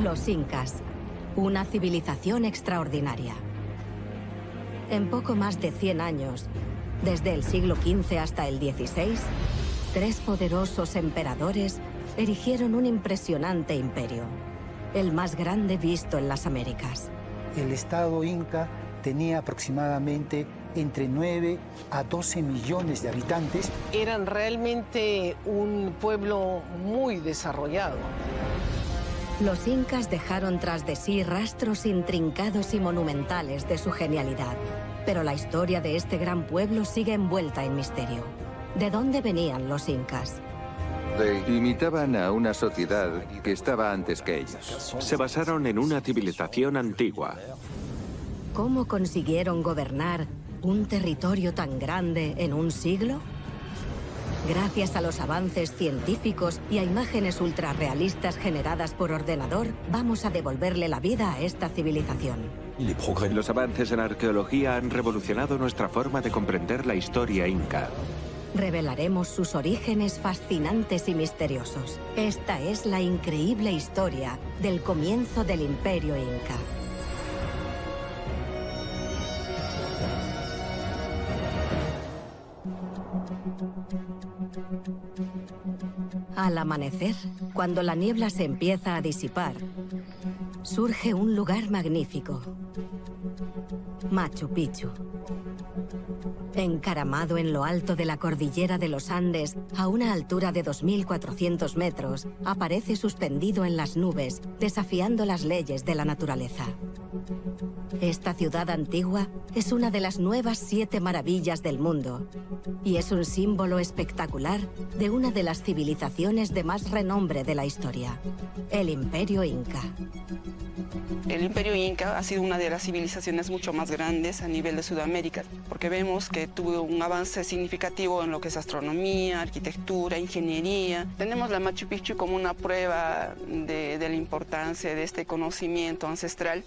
Los incas, una civilización extraordinaria. En poco más de 100 años, desde el siglo XV hasta el XVI, 3 poderosos emperadores erigieron un impresionante imperio, el más grande visto en las Américas. El Estado inca tenía aproximadamente entre 9 a 12 millones de habitantes. Eran realmente un pueblo muy desarrollado. Los incas dejaron tras de sí rastros intrincados y monumentales de su genialidad. Pero la historia de este gran pueblo sigue envuelta en misterio. ¿De dónde venían los incas? Imitaban a una sociedad que estaba antes que ellos. Se basaron en una civilización antigua. ¿Cómo consiguieron gobernar un territorio tan grande en un siglo? Gracias a los avances científicos y a imágenes ultrarrealistas generadas por ordenador, vamos a devolverle la vida a esta civilización. Los avances en arqueología han revolucionado nuestra forma de comprender la historia inca. Revelaremos sus orígenes fascinantes y misteriosos. Esta es la increíble historia del comienzo del Imperio Inca. Al amanecer, cuando la niebla se empieza a disipar, surge un lugar magnífico: Machu Picchu. Encaramado en lo alto de la cordillera de los Andes, a una altura de 2.400 metros, aparece suspendido en las nubes, desafiando las leyes de la naturaleza. Esta ciudad antigua es una de las nuevas 7 maravillas del mundo y es un símbolo espectacular de una de las civilizaciones de más renombre de la historia, el Imperio Inca. El Imperio Inca ha sido una de las civilizaciones mucho más grandes a nivel de Sudamérica, porque vemos que tuvo un avance significativo en lo que es astronomía, arquitectura, ingeniería. Tenemos la Machu Picchu como una prueba de la importancia de este conocimiento ancestral.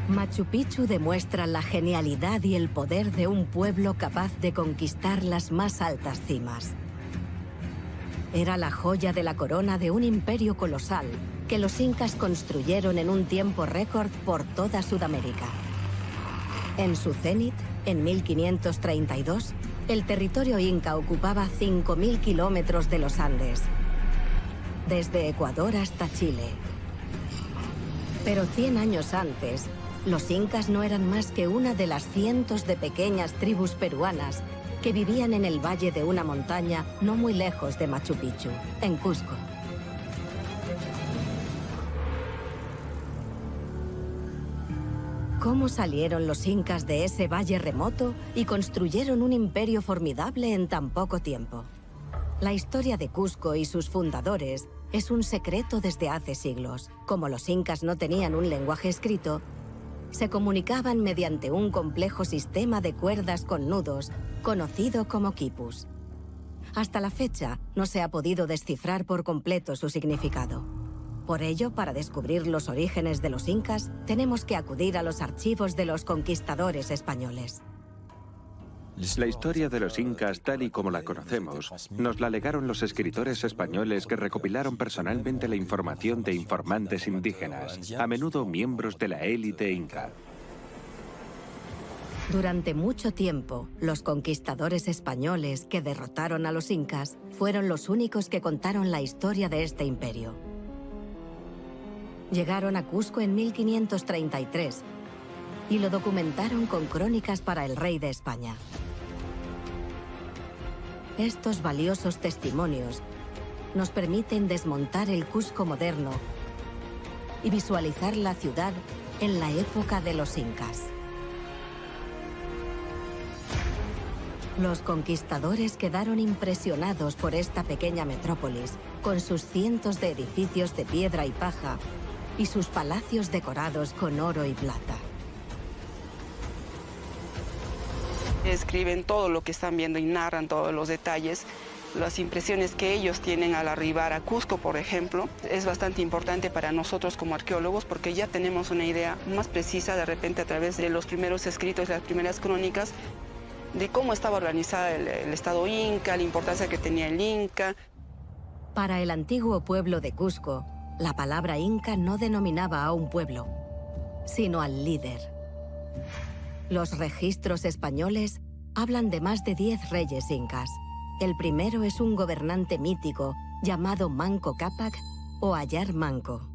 Machu Picchu demuestra la genialidad y el poder de un pueblo capaz de conquistar las más altas cimas. Era la joya de la corona de un imperio colosal que los incas construyeron en un tiempo récord por toda Sudamérica. En su cenit, en 1532, el territorio inca ocupaba 5.000 kilómetros de los Andes, desde Ecuador hasta Chile. Pero 100 años antes, los incas no eran más que una de las cientos de pequeñas tribus peruanas que vivían en el valle de una montaña no muy lejos de Machu Picchu, en Cusco. ¿Cómo salieron los incas de ese valle remoto y construyeron un imperio formidable en tan poco tiempo? La historia de Cusco y sus fundadores es un secreto desde hace siglos. Como los incas no tenían un lenguaje escrito, se comunicaban mediante un complejo sistema de cuerdas con nudos, conocido como quipus. Hasta la fecha, no se ha podido descifrar por completo su significado. Por ello, para descubrir los orígenes de los incas, tenemos que acudir a los archivos de los conquistadores españoles. La historia de los incas, tal y como la conocemos, nos la legaron los escritores españoles que recopilaron personalmente la información de informantes indígenas, a menudo miembros de la élite inca. Durante mucho tiempo, los conquistadores españoles que derrotaron a los incas fueron los únicos que contaron la historia de este imperio. Llegaron a Cusco en 1533 y lo documentaron con crónicas para el rey de España. Estos valiosos testimonios nos permiten desmontar el Cusco moderno y visualizar la ciudad en la época de los incas. Los conquistadores quedaron impresionados por esta pequeña metrópolis, con sus cientos de edificios de piedra y paja y sus palacios decorados con oro y plata. Escriben todo lo que están viendo y narran todos los detalles. Las impresiones que ellos tienen al arribar a Cusco, por ejemplo, es bastante importante para nosotros como arqueólogos porque ya tenemos una idea más precisa de repente a través de los primeros escritos, las primeras crónicas. de cómo estaba organizada el Estado inca, la importancia que tenía el Inca. Para el antiguo pueblo de Cusco, la palabra inca no denominaba a un pueblo, sino al líder. Los registros españoles hablan de más de 10 reyes incas. El primero es un gobernante mítico llamado Manco Cápac o Ayar Manco.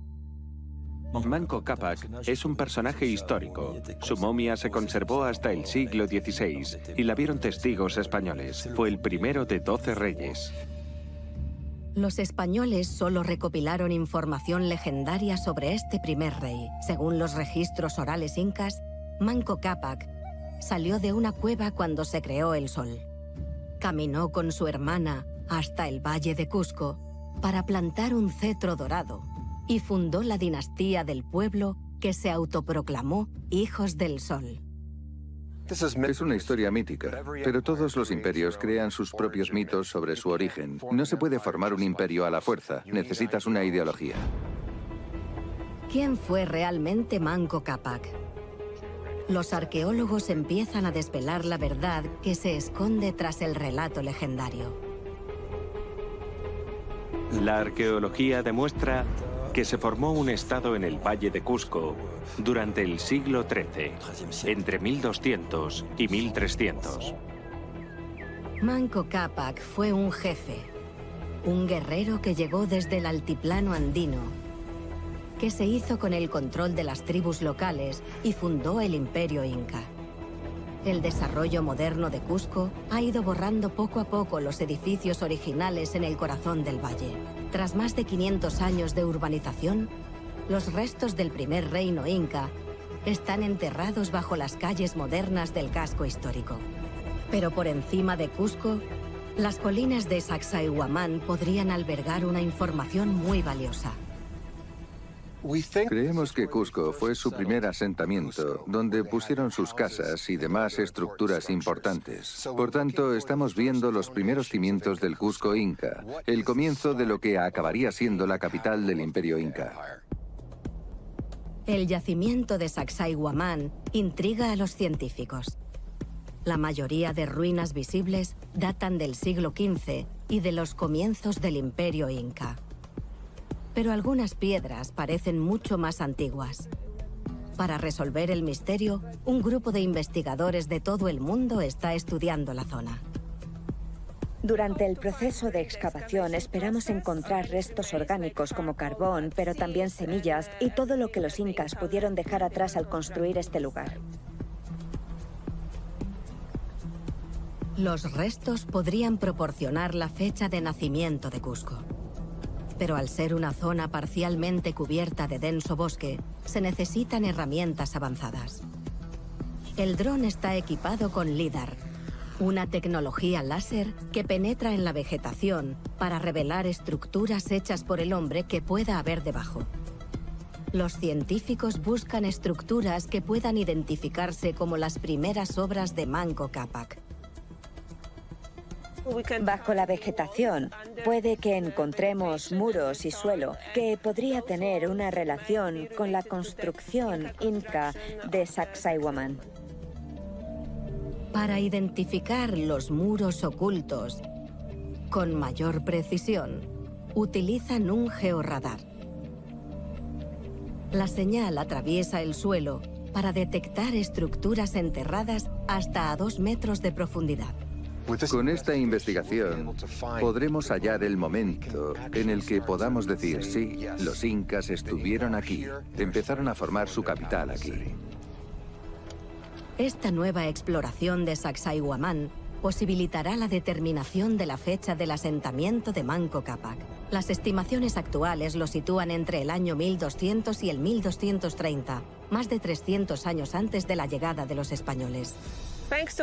Manco Cápac es un personaje histórico. Su momia se conservó hasta el siglo XVI y la vieron testigos españoles. Fue el primero de 12 reyes. Los españoles solo recopilaron información legendaria sobre este primer rey. Según los registros orales incas, Manco Cápac salió de una cueva cuando se creó el sol. Caminó con su hermana hasta el valle de Cusco para plantar un cetro dorado y fundó la dinastía del pueblo que se autoproclamó Hijos del Sol. Es una historia mítica, pero todos los imperios crean sus propios mitos sobre su origen. No se puede formar un imperio a la fuerza, necesitas una ideología. ¿Quién fue realmente Manco Cápac? Los arqueólogos empiezan a desvelar la verdad que se esconde tras el relato legendario. La arqueología demuestra que se formó un estado en el Valle de Cusco durante el siglo XIII, entre 1200 y 1300. Manco Cápac fue un jefe, un guerrero que llegó desde el altiplano andino, que se hizo con el control de las tribus locales y fundó el Imperio Inca. El desarrollo moderno de Cusco ha ido borrando poco a poco los edificios originales en el corazón del valle. Tras más de 500 años de urbanización, los restos del primer reino inca están enterrados bajo las calles modernas del casco histórico. Pero por encima de Cusco, las colinas de Sacsayhuamán podrían albergar una información muy valiosa. Creemos que Cusco fue su primer asentamiento, donde pusieron sus casas y demás estructuras importantes. Por tanto, estamos viendo los primeros cimientos del Cusco Inca, el comienzo de lo que acabaría siendo la capital del Imperio Inca. El yacimiento de Sacsayhuamán intriga a los científicos. La mayoría de ruinas visibles datan del siglo XV y de los comienzos del Imperio Inca. Pero algunas piedras parecen mucho más antiguas. Para resolver el misterio, un grupo de investigadores de todo el mundo está estudiando la zona. Durante el proceso de excavación esperamos encontrar restos orgánicos como carbón, pero también semillas y todo lo que los incas pudieron dejar atrás al construir este lugar. Los restos podrían proporcionar la fecha de nacimiento de Cusco. Pero al ser una zona parcialmente cubierta de denso bosque, se necesitan herramientas avanzadas. El dron está equipado con LIDAR, una tecnología láser que penetra en la vegetación para revelar estructuras hechas por el hombre que pueda haber debajo. Los científicos buscan estructuras que puedan identificarse como las primeras obras de Manco Cápac. Bajo la vegetación puede que encontremos muros y suelo que podría tener una relación con la construcción inca de Sacsayhuamán. Para identificar los muros ocultos con mayor precisión, utilizan un georradar. La señal atraviesa el suelo para detectar estructuras enterradas hasta a 2 metros de profundidad. Con esta investigación podremos hallar el momento en el que podamos decir, sí, los incas estuvieron aquí, empezaron a formar su capital aquí. Esta nueva exploración de Sacsayhuamán posibilitará la determinación de la fecha del asentamiento de Manco Cápac. Las estimaciones actuales lo sitúan entre el año 1200 y el 1230, más de 300 años antes de la llegada de los españoles.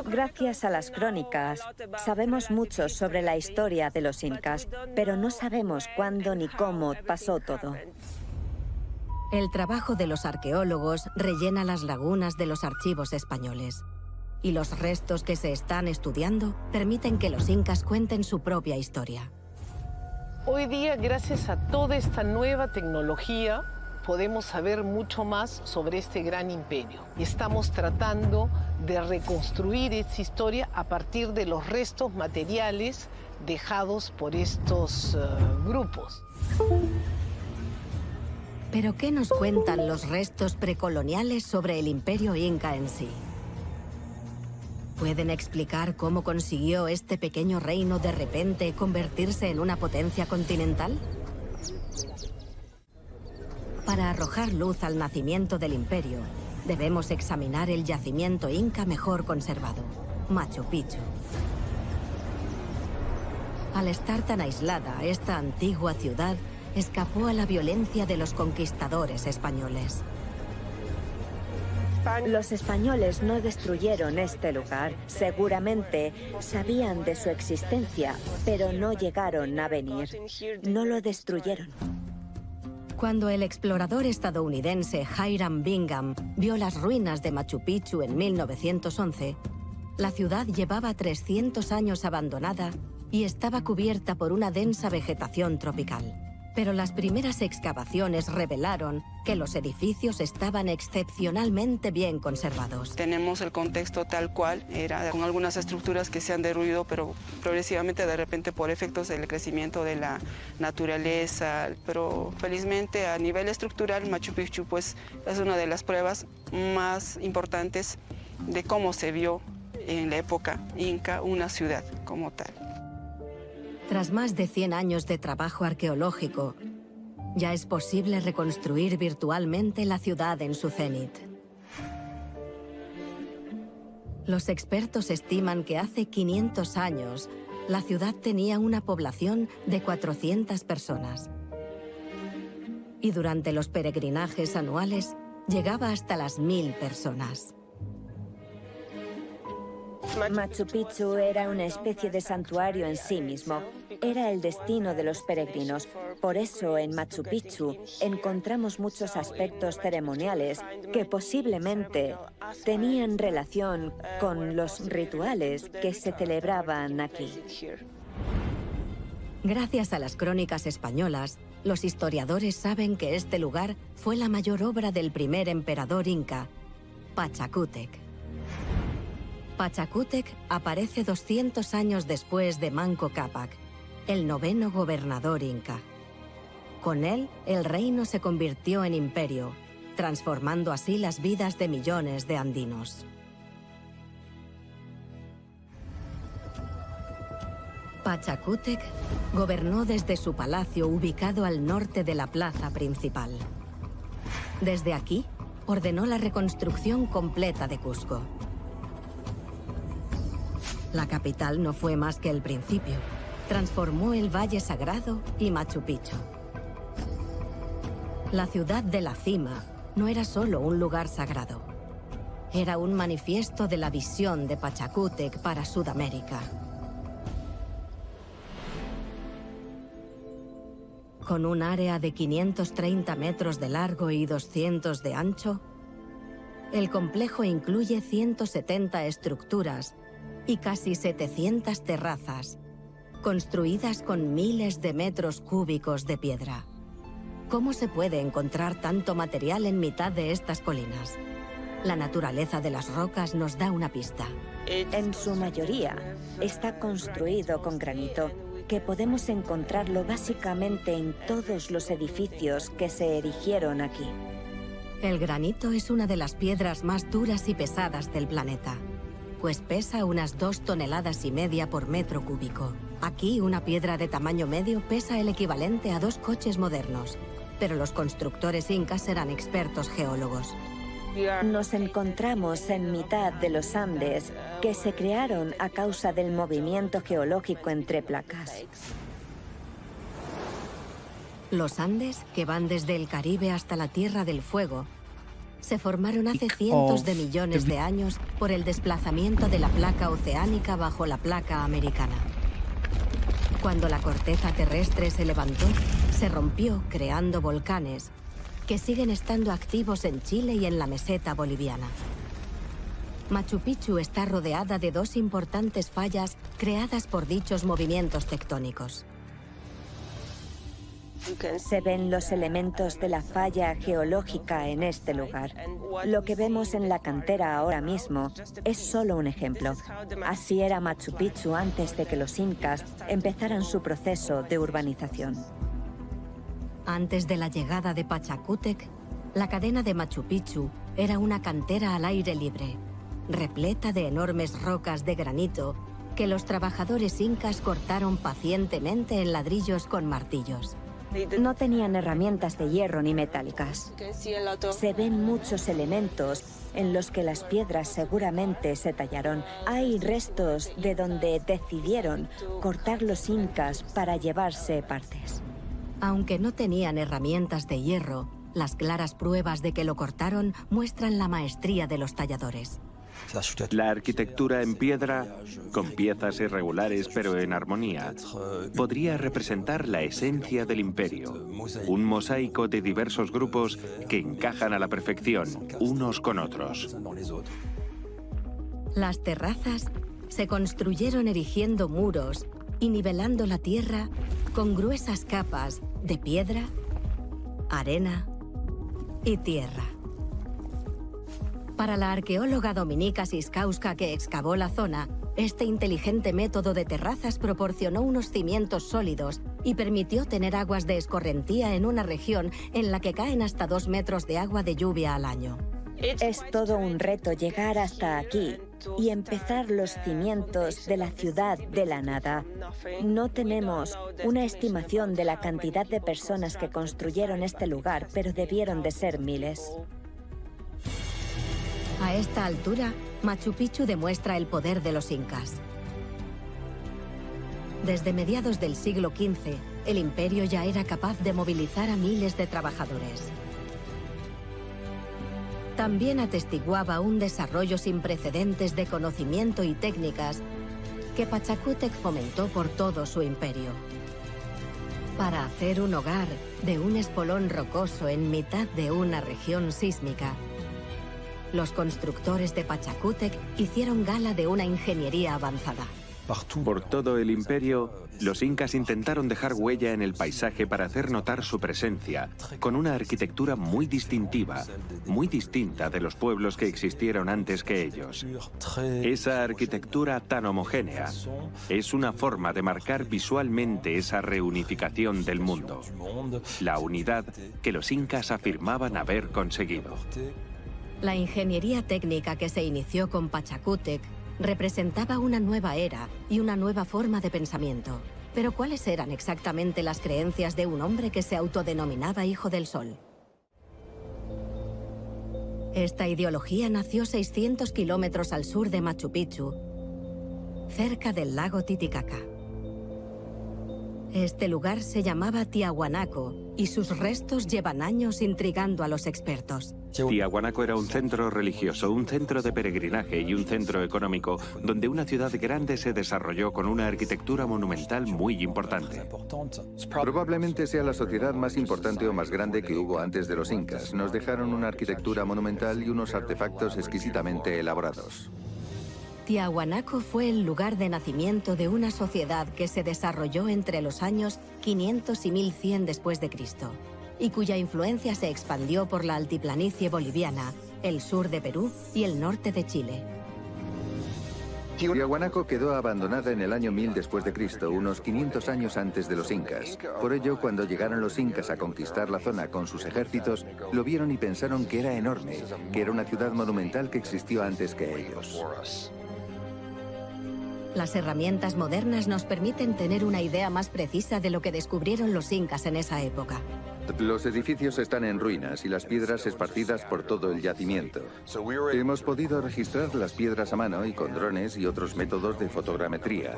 Gracias a las crónicas, sabemos mucho sobre la historia de los incas, pero no sabemos cuándo ni cómo pasó todo. El trabajo de los arqueólogos rellena las lagunas de los archivos españoles. Y los restos que se están estudiando permiten que los incas cuenten su propia historia. Hoy día, gracias a toda esta nueva tecnología, podemos saber mucho más sobre este gran imperio. Y estamos tratando de reconstruir esta historia a partir de los restos materiales dejados por estos grupos. ¿Pero qué nos cuentan los restos precoloniales sobre el imperio inca en sí? ¿Pueden explicar cómo consiguió este pequeño reino de repente convertirse en una potencia continental? Para arrojar luz al nacimiento del imperio, debemos examinar el yacimiento inca mejor conservado, Machu Picchu. Al estar tan aislada, esta antigua ciudad escapó a la violencia de los conquistadores españoles. Los españoles no destruyeron este lugar. Seguramente sabían de su existencia, pero no llegaron a venir. No lo destruyeron. Cuando el explorador estadounidense Hiram Bingham vio las ruinas de Machu Picchu en 1911, la ciudad llevaba 300 años abandonada y estaba cubierta por una densa vegetación tropical. Pero las primeras excavaciones revelaron que los edificios estaban excepcionalmente bien conservados. Tenemos el contexto tal cual, era con algunas estructuras que se han derruido, pero progresivamente de repente por efectos del crecimiento de la naturaleza. Pero felizmente a nivel estructural Machu Picchu pues, es una de las pruebas más importantes de cómo se vio en la época inca una ciudad como tal. Tras más de 100 años de trabajo arqueológico, ya es posible reconstruir virtualmente la ciudad en su cenit. Los expertos estiman que hace 500 años la ciudad tenía una población de 400 personas. Y durante los peregrinajes anuales llegaba hasta las 1000 personas. Machu Picchu era una especie de santuario en sí mismo. Era el destino de los peregrinos. Por eso en Machu Picchu encontramos muchos aspectos ceremoniales que posiblemente tenían relación con los rituales que se celebraban aquí. Gracias a las crónicas españolas, los historiadores saben que este lugar fue la mayor obra del primer emperador inca, Pachacútec. Pachacútec aparece 200 años después de Manco Cápac, el 9º gobernador inca. Con él, el reino se convirtió en imperio, transformando así las vidas de millones de andinos. Pachacútec gobernó desde su palacio ubicado al norte de la plaza principal. Desde aquí, ordenó la reconstrucción completa de Cusco. La capital no fue más que el principio. Transformó el Valle Sagrado y Machu Picchu. La ciudad de la cima no era solo un lugar sagrado. Era un manifiesto de la visión de Pachacútec para Sudamérica. Con un área de 530 metros de largo y 200 de ancho, el complejo incluye 170 estructuras y casi 700 terrazas, construidas con miles de metros cúbicos de piedra. ¿Cómo se puede encontrar tanto material en mitad de estas colinas? La naturaleza de las rocas nos da una pista. En su mayoría está construido con granito, que podemos encontrarlo básicamente en todos los edificios que se erigieron aquí. El granito es una de las piedras más duras y pesadas del planeta, pues pesa unas 2,5 toneladas por metro cúbico. Aquí, una piedra de tamaño medio pesa el equivalente a 2 coches modernos, pero los constructores incas eran expertos geólogos. Nos encontramos en mitad de los Andes, que se crearon a causa del movimiento geológico entre placas. Los Andes, que van desde el Caribe hasta la Tierra del Fuego, se formaron hace cientos de millones de años por el desplazamiento de la placa oceánica bajo la placa americana. Cuando la corteza terrestre se levantó, se rompió creando volcanes que siguen estando activos en Chile y en la meseta boliviana. Machu Picchu está rodeada de 2 importantes fallas creadas por dichos movimientos tectónicos. Se ven los elementos de la falla geológica en este lugar. Lo que vemos en la cantera ahora mismo es solo un ejemplo. Así era Machu Picchu antes de que los incas empezaran su proceso de urbanización. Antes de la llegada de Pachacútec, la cadena de Machu Picchu era una cantera al aire libre, repleta de enormes rocas de granito que los trabajadores incas cortaron pacientemente en ladrillos con martillos. No tenían herramientas de hierro ni metálicas. Se ven muchos elementos en los que las piedras seguramente se tallaron. Hay restos de donde decidieron cortar los incas para llevarse partes. Aunque no tenían herramientas de hierro, las claras pruebas de que lo cortaron muestran la maestría de los talladores. La arquitectura en piedra, con piezas irregulares pero en armonía, podría representar la esencia del imperio, un mosaico de diversos grupos que encajan a la perfección unos con otros. Las terrazas se construyeron erigiendo muros y nivelando la tierra con gruesas capas de piedra, arena y tierra. Para la arqueóloga Dominika Siskowska, que excavó la zona, este inteligente método de terrazas proporcionó unos cimientos sólidos y permitió tener aguas de escorrentía en una región en la que caen hasta 2 metros de agua de lluvia al año. Es todo un reto llegar hasta aquí y empezar los cimientos de la ciudad de la nada. No tenemos una estimación de la cantidad de personas que construyeron este lugar, pero debieron de ser miles. A esta altura, Machu Picchu demuestra el poder de los incas. Desde mediados del siglo XV, el imperio ya era capaz de movilizar a miles de trabajadores. También atestiguaba un desarrollo sin precedentes de conocimiento y técnicas que Pachacútec fomentó por todo su imperio. Para hacer un hogar de un espolón rocoso en mitad de una región sísmica, los constructores de Pachacútec hicieron gala de una ingeniería avanzada. Por todo el imperio, los incas intentaron dejar huella en el paisaje para hacer notar su presencia, con una arquitectura muy distintiva, muy distinta de los pueblos que existieron antes que ellos. Esa arquitectura tan homogénea es una forma de marcar visualmente esa reunificación del mundo, la unidad que los incas afirmaban haber conseguido. La ingeniería técnica que se inició con Pachacútec representaba una nueva era y una nueva forma de pensamiento. Pero ¿cuáles eran exactamente las creencias de un hombre que se autodenominaba Hijo del Sol? Esta ideología nació 600 kilómetros al sur de Machu Picchu, cerca del lago Titicaca. Este lugar se llamaba Tiahuanaco y sus restos llevan años intrigando a los expertos. Tiahuanaco era un centro religioso, un centro de peregrinaje y un centro económico donde una ciudad grande se desarrolló con una arquitectura monumental muy importante. Probablemente sea la sociedad más importante o más grande que hubo antes de los incas. Nos dejaron una arquitectura monumental y unos artefactos exquisitamente elaborados. Tiahuanaco fue el lugar de nacimiento de una sociedad que se desarrolló entre los años 500 y 1100 después de Cristo, y cuya influencia se expandió por la altiplanicie boliviana, el sur de Perú y el norte de Chile. Tiahuanaco quedó abandonada en el año 1000 después de Cristo, unos 500 años antes de los incas. Por ello, cuando llegaron los incas a conquistar la zona con sus ejércitos, lo vieron y pensaron que era enorme, que era una ciudad monumental que existió antes que ellos. Las herramientas modernas nos permiten tener una idea más precisa de lo que descubrieron los incas en esa época. Los edificios están en ruinas y las piedras esparcidas por todo el yacimiento. Hemos podido registrar las piedras a mano y con drones y otros métodos de fotogrametría.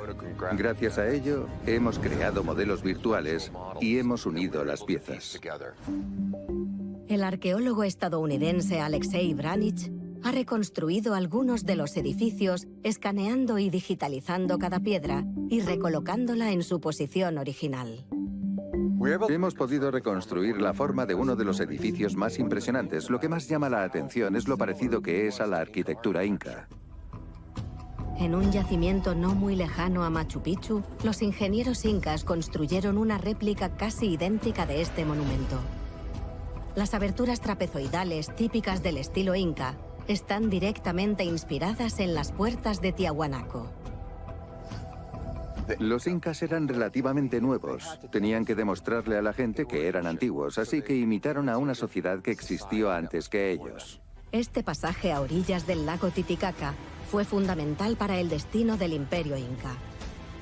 Gracias a ello, hemos creado modelos virtuales y hemos unido las piezas. El arqueólogo estadounidense Alexei Branich ha reconstruido algunos de los edificios escaneando y digitalizando cada piedra y recolocándola en su posición original. Hemos podido reconstruir la forma de uno de los edificios más impresionantes. Lo que más llama la atención es lo parecido que es a la arquitectura inca. En un yacimiento no muy lejano a Machu Picchu, los ingenieros incas construyeron una réplica casi idéntica de este monumento. Las aberturas trapezoidales típicas del estilo inca están directamente inspiradas en las puertas de Tiahuanaco. Los incas eran relativamente nuevos. Tenían que demostrarle a la gente que eran antiguos, así que imitaron a una sociedad que existió antes que ellos. Este pasaje a orillas del lago Titicaca fue fundamental para el destino del Imperio Inca.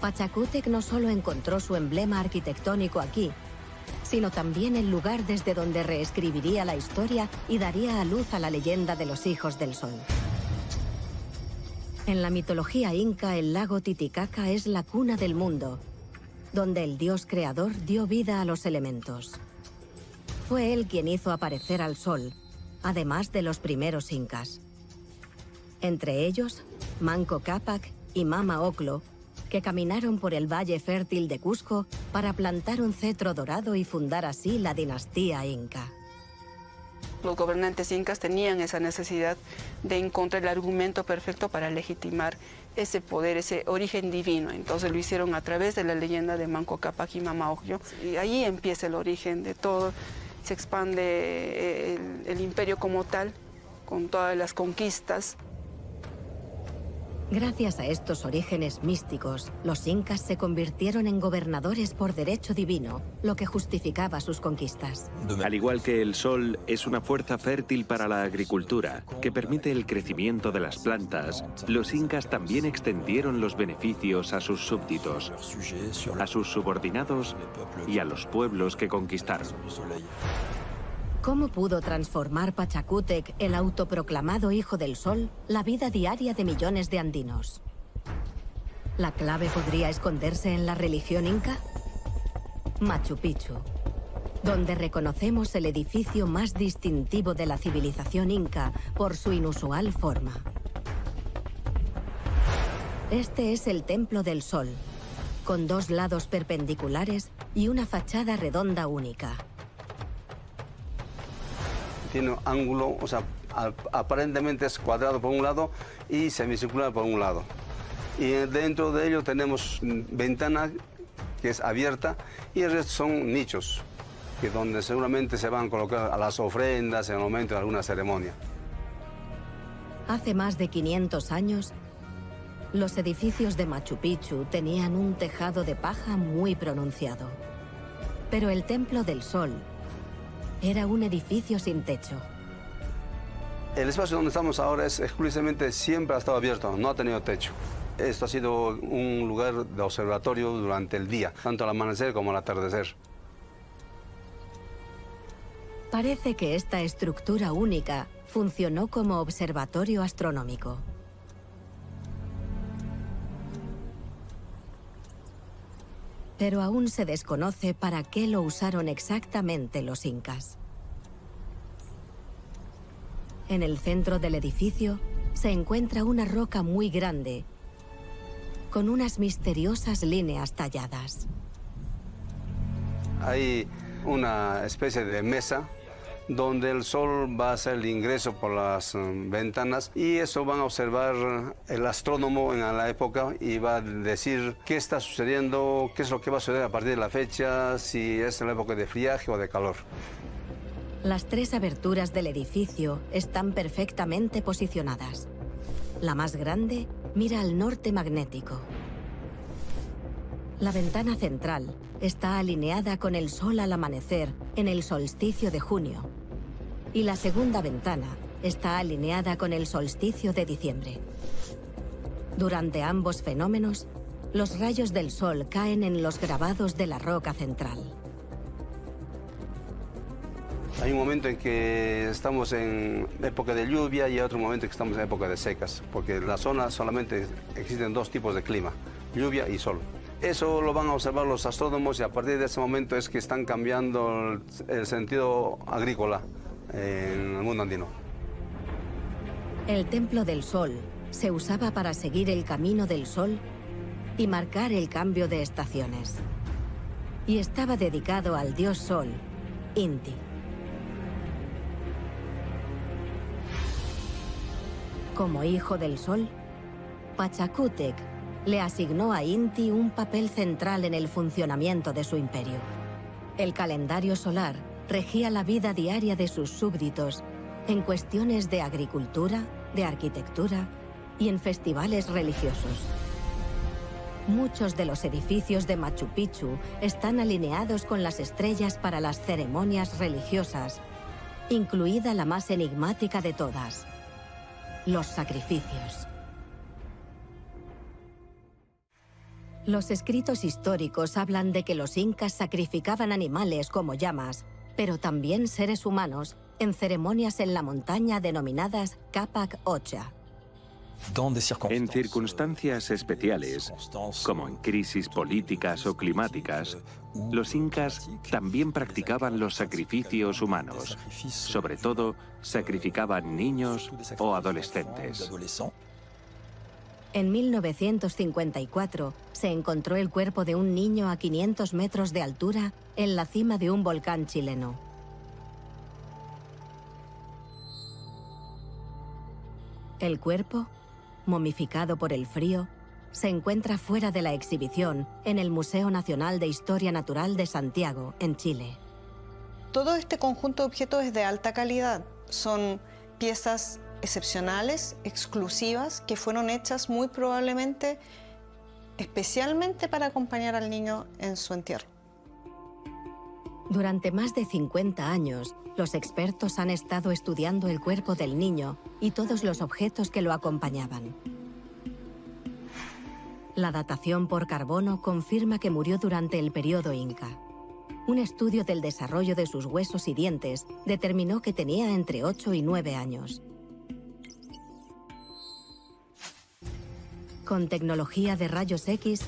Pachacútec no solo encontró su emblema arquitectónico aquí, sino también el lugar desde donde reescribiría la historia y daría a luz a la leyenda de los Hijos del Sol. En la mitología inca, el lago Titicaca es la cuna del mundo, donde el dios creador dio vida a los elementos. Fue él quien hizo aparecer al sol, además de los primeros incas. Entre ellos, Manco Cápac y Mama Ocllo, que caminaron por el valle fértil de Cusco para plantar un cetro dorado y fundar así la dinastía inca. Los gobernantes incas tenían esa necesidad de encontrar el argumento perfecto para legitimar ese poder, ese origen divino. Entonces lo hicieron a través de la leyenda de Manco Cápac y Mama Ocllo. Y ahí empieza el origen de todo. Se expande el imperio como tal, con todas las conquistas. Gracias a estos orígenes místicos, los incas se convirtieron en gobernadores por derecho divino, lo que justificaba sus conquistas. Al igual que el sol es una fuerza fértil para la agricultura, que permite el crecimiento de las plantas, los incas también extendieron los beneficios a sus súbditos, a sus subordinados y a los pueblos que conquistaron. ¿Cómo pudo transformar Pachacútec, el autoproclamado Hijo del Sol, la vida diaria de millones de andinos? ¿La clave podría esconderse en la religión inca? Machu Picchu, donde reconocemos el edificio más distintivo de la civilización inca por su inusual forma. Este es el Templo del Sol, con dos lados perpendiculares y una fachada redonda única. Tiene un ángulo, o sea, aparentemente es cuadrado por un lado y semicircular por un lado. Y dentro de ello tenemos ventana que es abierta y el resto son nichos, que donde seguramente se van a colocar a las ofrendas en el momento de alguna ceremonia. Hace más de 500 años, los edificios de Machu Picchu tenían un tejado de paja muy pronunciado. Pero el Templo del Sol era un edificio sin techo. El espacio donde estamos ahora es exclusivamente, siempre ha estado abierto, no ha tenido techo. Esto ha sido un lugar de observatorio durante el día, tanto al amanecer como al atardecer. Parece que esta estructura única funcionó como observatorio astronómico. Pero aún se desconoce para qué lo usaron exactamente los incas. En el centro del edificio se encuentra una roca muy grande, con unas misteriosas líneas talladas. Hay una especie de mesa donde el sol va a hacer el ingreso por las ventanas y eso van a observar el astrónomo en la época y va a decir qué está sucediendo, qué es lo que va a suceder a partir de la fecha, si es en la época de friaje o de calor. Las tres aberturas del edificio están perfectamente posicionadas. La más grande mira al norte magnético. La ventana central está alineada con el sol al amanecer en el solsticio de junio. Y la segunda ventana está alineada con el solsticio de diciembre. Durante ambos fenómenos, los rayos del sol caen en los grabados de la roca central. Hay un momento en que estamos en época de lluvia y otro momento en que estamos en época de secas, porque en la zona solamente existen dos tipos de clima, lluvia y sol. Eso lo van a observar los astrónomos y a partir de ese momento es que están cambiando el sentido agrícola en el mundo andino. El Templo del Sol se usaba para seguir el camino del sol y marcar el cambio de estaciones. Y estaba dedicado al dios Sol, Inti. Como hijo del sol, Pachacútec le asignó a Inti un papel central en el funcionamiento de su imperio. El calendario solar regía la vida diaria de sus súbditos en cuestiones de agricultura, de arquitectura y en festivales religiosos. Muchos de los edificios de Machu Picchu están alineados con las estrellas para las ceremonias religiosas, incluida la más enigmática de todas, los sacrificios. Los escritos históricos hablan de que los incas sacrificaban animales como llamas, pero también seres humanos, en ceremonias en la montaña denominadas Capac Ocha. En circunstancias especiales, como en crisis políticas o climáticas, los incas también practicaban los sacrificios humanos. Sobre todo, sacrificaban niños o adolescentes. En 1954 se encontró el cuerpo de un niño a 500 metros de altura en la cima de un volcán chileno. El cuerpo, momificado por el frío, se encuentra fuera de la exhibición en el Museo Nacional de Historia Natural de Santiago, en Chile. Todo este conjunto de objetos es de alta calidad. Son piezas excepcionales, exclusivas, que fueron hechas muy probablemente especialmente para acompañar al niño en su entierro. Durante más de 50 años, los expertos han estado estudiando el cuerpo del niño y todos los objetos que lo acompañaban. La datación por carbono confirma que murió durante el periodo inca. Un estudio del desarrollo de sus huesos y dientes determinó que tenía entre 8 y 9 años. Con tecnología de rayos X,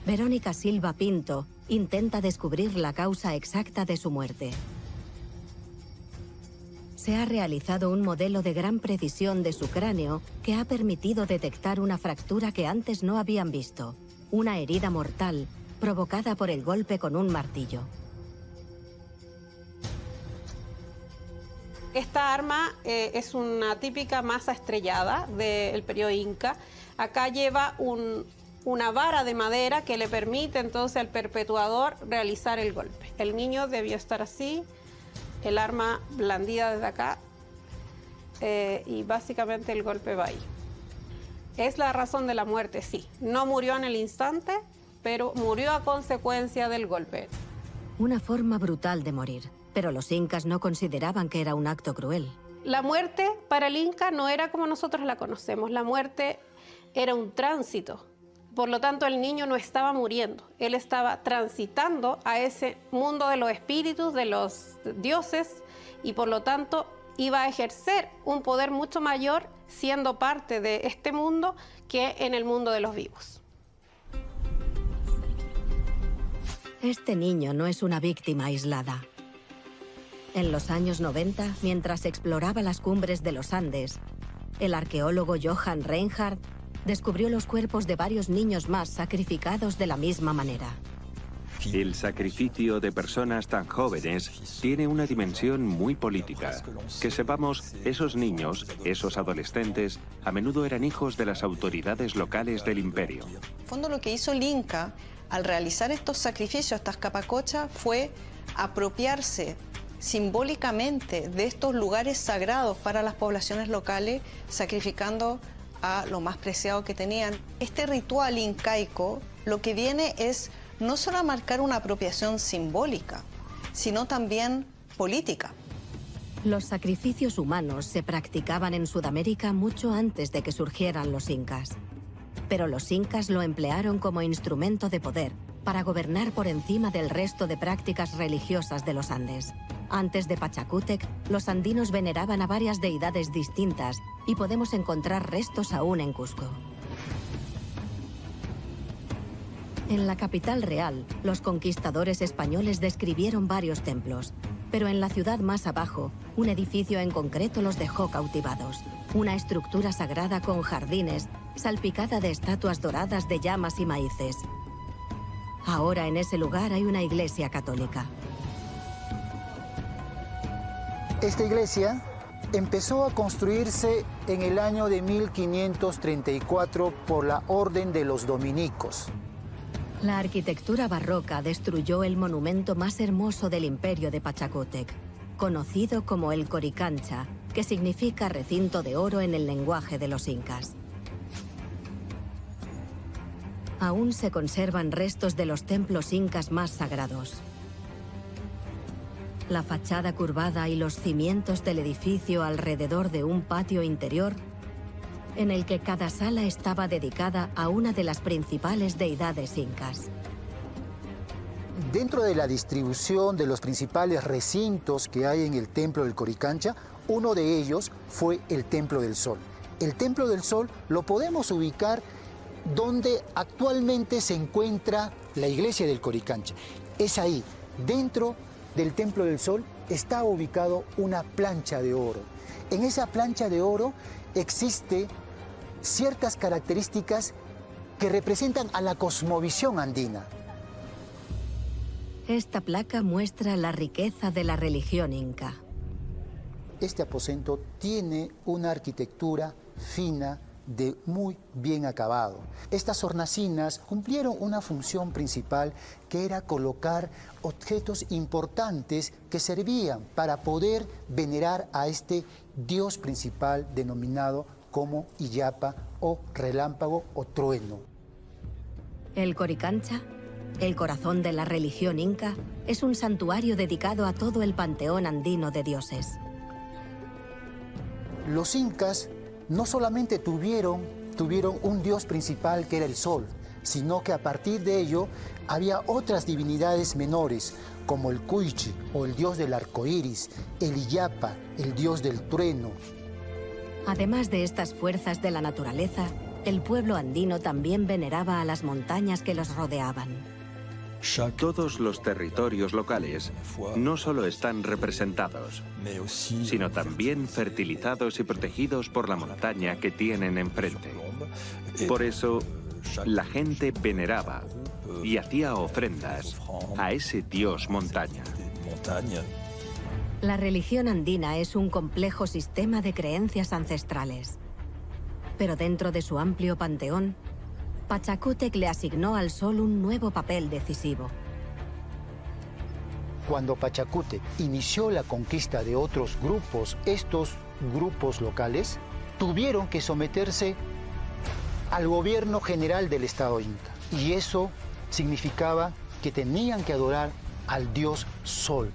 Verónica Silva Pinto intenta descubrir la causa exacta de su muerte. Se ha realizado un modelo de gran precisión de su cráneo que ha permitido detectar una fractura que antes no habían visto, una herida mortal provocada por el golpe con un martillo. Esta arma es una típica masa estrellada del periodo inca. Acá lleva una vara de madera que le permite entonces al perpetuador realizar el golpe. El niño debió estar así, el arma blandida desde acá y básicamente el golpe va ahí. Es la razón de la muerte, sí. No murió en el instante, pero murió a consecuencia del golpe. Una forma brutal de morir, pero los incas no consideraban que era un acto cruel. La muerte para el inca no era como nosotros la conocemos. La muerte era un tránsito. Por lo tanto, el niño no estaba muriendo. Él estaba transitando a ese mundo de los espíritus, de los dioses, y por lo tanto iba a ejercer un poder mucho mayor siendo parte de este mundo que en el mundo de los vivos. Este niño no es una víctima aislada. En los años 90, mientras exploraba las cumbres de los Andes, el arqueólogo Johann Reinhardt descubrió los cuerpos de varios niños más sacrificados de la misma manera. El sacrificio de personas tan jóvenes tiene una dimensión muy política. Que sepamos, esos niños, esos adolescentes, a menudo eran hijos de las autoridades locales del imperio. En el fondo, lo que hizo el Inca al realizar estos sacrificios, estas capacochas, fue apropiarse simbólicamente de estos lugares sagrados para las poblaciones locales, sacrificando a lo más preciado que tenían. Este ritual incaico lo que viene es no solo a marcar una apropiación simbólica, sino también política. Los sacrificios humanos se practicaban en Sudamérica mucho antes de que surgieran los incas. Pero los incas lo emplearon como instrumento de poder para gobernar por encima del resto de prácticas religiosas de los Andes. Antes de Pachacútec, los andinos veneraban a varias deidades distintas y podemos encontrar restos aún en Cusco. En la capital real, los conquistadores españoles describieron varios templos, pero en la ciudad más abajo, un edificio en concreto los dejó cautivados. Una estructura sagrada con jardines, salpicada de estatuas doradas de llamas y maíces. Ahora en ese lugar hay una iglesia católica. Esta iglesia empezó a construirse en el año de 1534 por la Orden de los Dominicos. La arquitectura barroca destruyó el monumento más hermoso del imperio de Pachacútec, conocido como el Coricancha, que significa recinto de oro en el lenguaje de los incas. Aún se conservan restos de los templos incas más sagrados. La fachada curvada y los cimientos del edificio alrededor de un patio interior en el que cada sala estaba dedicada a una de las principales deidades incas. Dentro de la distribución de los principales recintos que hay en el Templo del Coricancha, uno de ellos fue el Templo del Sol. El Templo del Sol lo podemos ubicar donde actualmente se encuentra la iglesia del Coricancha. Es ahí, dentro del Templo del Sol, está ubicado una plancha de oro. En esa plancha de oro existe ciertas características que representan a la cosmovisión andina. Esta placa muestra la riqueza de la religión inca. Este aposento tiene una arquitectura fina, de muy bien acabado. Estas hornacinas cumplieron una función principal, que era colocar objetos importantes que servían para poder venerar a este dios principal denominado como Illapa o relámpago o trueno. El Coricancha, el corazón de la religión inca, es un santuario dedicado a todo el panteón andino de dioses. Los incas no solamente tuvieron un dios principal que era el sol, sino que a partir de ello había otras divinidades menores, como el Cuichi o el dios del arco iris, el Illapa, el dios del trueno. Además de estas fuerzas de la naturaleza, el pueblo andino también veneraba a las montañas que los rodeaban. Todos los territorios locales no solo están representados, sino también fertilizados y protegidos por la montaña que tienen enfrente. Por eso, la gente veneraba y hacía ofrendas a ese dios montaña. La religión andina es un complejo sistema de creencias ancestrales. Pero dentro de su amplio panteón, Pachacútec le asignó al sol un nuevo papel decisivo. Cuando Pachacútec inició la conquista de otros grupos, estos grupos locales tuvieron que someterse al gobierno general del Estado Inca. Y eso significaba que tenían que adorar al dios Sol.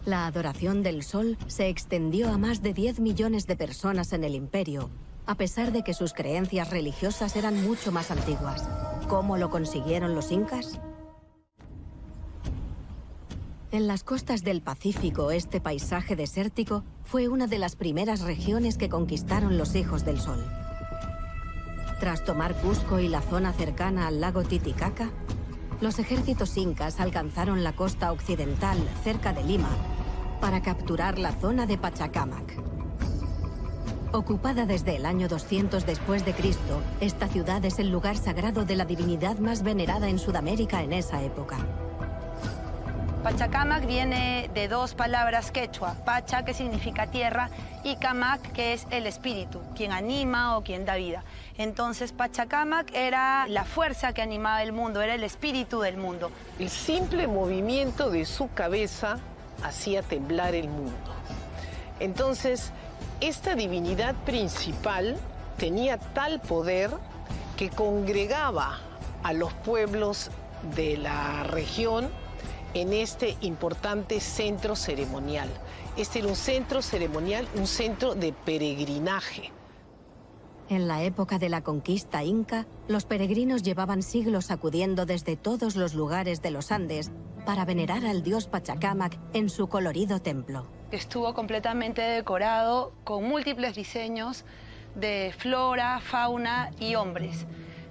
La adoración del sol se extendió a más de 10 millones de personas en el imperio, a pesar de que sus creencias religiosas eran mucho más antiguas. ¿Cómo lo consiguieron los incas? En las costas del Pacífico, este paisaje desértico fue una de las primeras regiones que conquistaron los hijos del sol. Tras tomar Cusco y la zona cercana al lago Titicaca, los ejércitos incas alcanzaron la costa occidental, cerca de Lima, para capturar la zona de Pachacámac. Ocupada desde el año 200 después de Cristo, esta ciudad es el lugar sagrado de la divinidad más venerada en Sudamérica en esa época. Pachacámac viene de dos palabras quechua, pacha, que significa tierra, y camac, que es el espíritu, quien anima o quien da vida. Entonces Pachacámac era la fuerza que animaba el mundo, era el espíritu del mundo. El simple movimiento de su cabeza hacía temblar el mundo. Entonces, esta divinidad principal tenía tal poder que congregaba a los pueblos de la región en este importante centro ceremonial. Este era un centro ceremonial, un centro de peregrinaje. En la época de la conquista inca, los peregrinos llevaban siglos acudiendo desde todos los lugares de los Andes para venerar al dios Pachacámac en su colorido templo. Estuvo completamente decorado con múltiples diseños de flora, fauna y hombres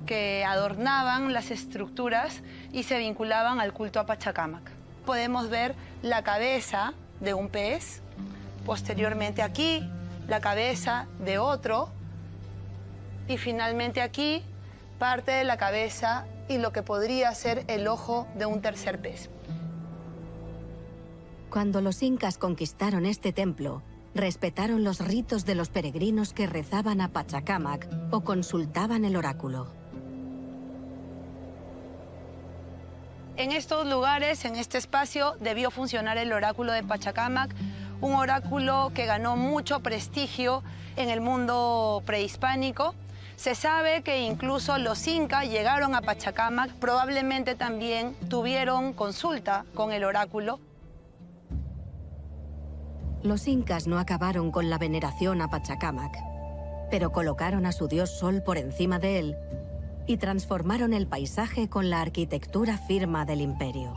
que adornaban las estructuras y se vinculaban al culto a Pachacámac. Podemos ver la cabeza de un pez, posteriormente aquí la cabeza de otro y finalmente aquí parte de la cabeza y lo que podría ser el ojo de un tercer pez. Cuando los incas conquistaron este templo, respetaron los ritos de los peregrinos que rezaban a Pachacámac o consultaban el oráculo. En estos lugares, en este espacio, debió funcionar el oráculo de Pachacámac, un oráculo que ganó mucho prestigio en el mundo prehispánico. Se sabe que incluso los incas llegaron a Pachacámac, probablemente también tuvieron consulta con el oráculo. Los incas no acabaron con la veneración a Pachacámac, pero colocaron a su dios Sol por encima de él y transformaron el paisaje con la arquitectura firma del imperio.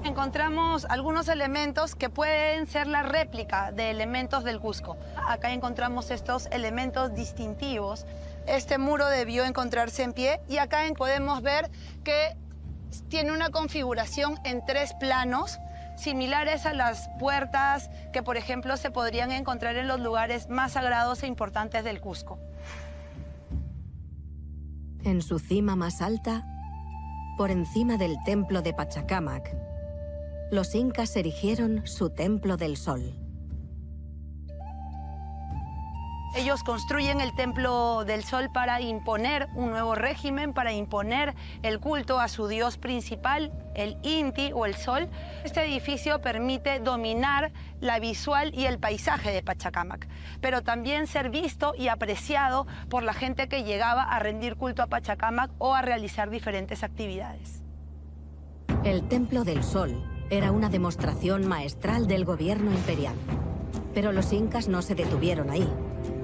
Encontramos algunos elementos que pueden ser la réplica de elementos del Cusco. Acá encontramos estos elementos distintivos. Este muro debió encontrarse en pie y acá podemos ver que tiene una configuración en 3 planos, similares a las puertas que, por ejemplo, se podrían encontrar en los lugares más sagrados e importantes del Cusco. En su cima más alta, por encima del templo de Pachacámac, los incas erigieron su templo del Sol. Ellos construyen el Templo del Sol para imponer un nuevo régimen, para imponer el culto a su dios principal, el Inti o el Sol. Este edificio permite dominar la visual y el paisaje de Pachacámac, pero también ser visto y apreciado por la gente que llegaba a rendir culto a Pachacámac o a realizar diferentes actividades. El Templo del Sol era una demostración maestral del gobierno imperial, pero los incas no se detuvieron ahí.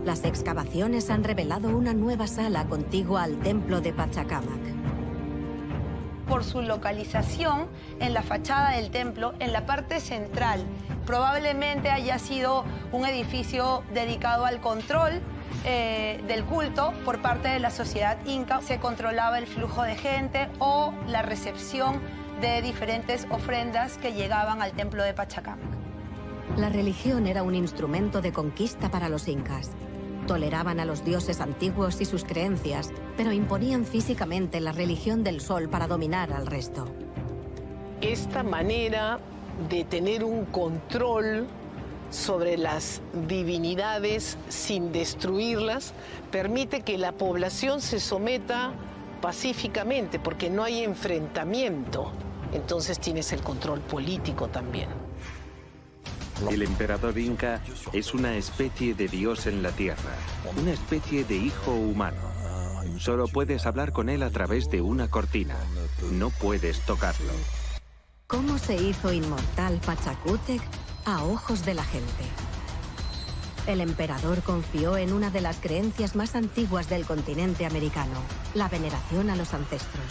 Las excavaciones han revelado una nueva sala contigua al templo de Pachacámac. Por su localización en la fachada del templo, en la parte central, probablemente haya sido un edificio dedicado al control del culto por parte de la sociedad inca. Se controlaba el flujo de gente o la recepción de diferentes ofrendas que llegaban al templo de Pachacámac. La religión era un instrumento de conquista para los incas. Toleraban a los dioses antiguos y sus creencias, pero imponían físicamente la religión del Sol para dominar al resto. Esta manera de tener un control sobre las divinidades sin destruirlas permite que la población se someta pacíficamente, porque no hay enfrentamiento. Entonces tienes el control político también. El emperador inca es una especie de dios en la tierra, una especie de hijo humano. Solo puedes hablar con él a través de una cortina. No puedes tocarlo. ¿Cómo se hizo inmortal Pachacútec a ojos de la gente? El emperador confió en una de las creencias más antiguas del continente americano, la veneración a los ancestros.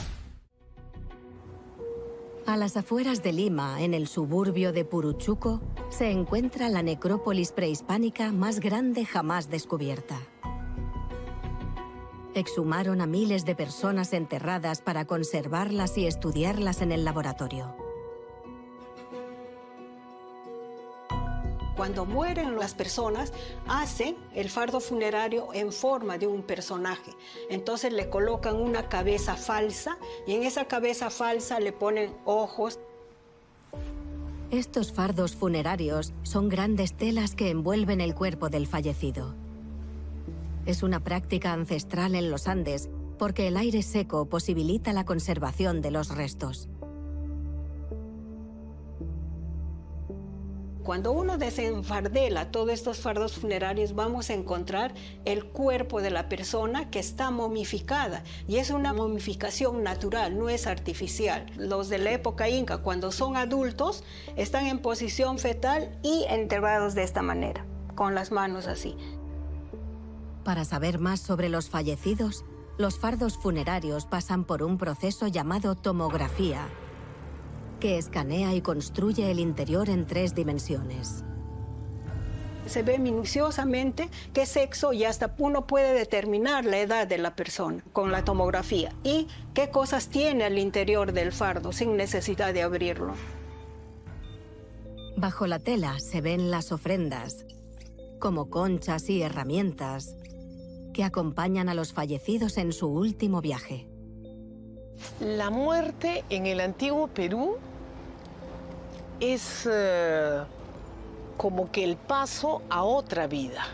A las afueras de Lima, en el suburbio de Puruchuco, se encuentra la necrópolis prehispánica más grande jamás descubierta. Exhumaron a miles de personas enterradas para conservarlas y estudiarlas en el laboratorio. Cuando mueren las personas, hacen el fardo funerario en forma de un personaje. Entonces le colocan una cabeza falsa y en esa cabeza falsa le ponen ojos. Estos fardos funerarios son grandes telas que envuelven el cuerpo del fallecido. Es una práctica ancestral en los Andes porque el aire seco posibilita la conservación de los restos. Cuando uno desenfardela todos estos fardos funerarios, vamos a encontrar el cuerpo de la persona que está momificada. Y es una momificación natural, no es artificial. Los de la época inca, cuando son adultos, están en posición fetal y enterrados de esta manera, con las manos así. Para saber más sobre los fallecidos, los fardos funerarios pasan por un proceso llamado tomografía, que escanea y construye el interior en 3 dimensiones. Se ve minuciosamente qué sexo y hasta uno puede determinar la edad de la persona con la tomografía y qué cosas tiene al interior del fardo sin necesidad de abrirlo. Bajo la tela se ven las ofrendas, como conchas y herramientas, que acompañan a los fallecidos en su último viaje. La muerte en el antiguo Perú es como que el paso a otra vida.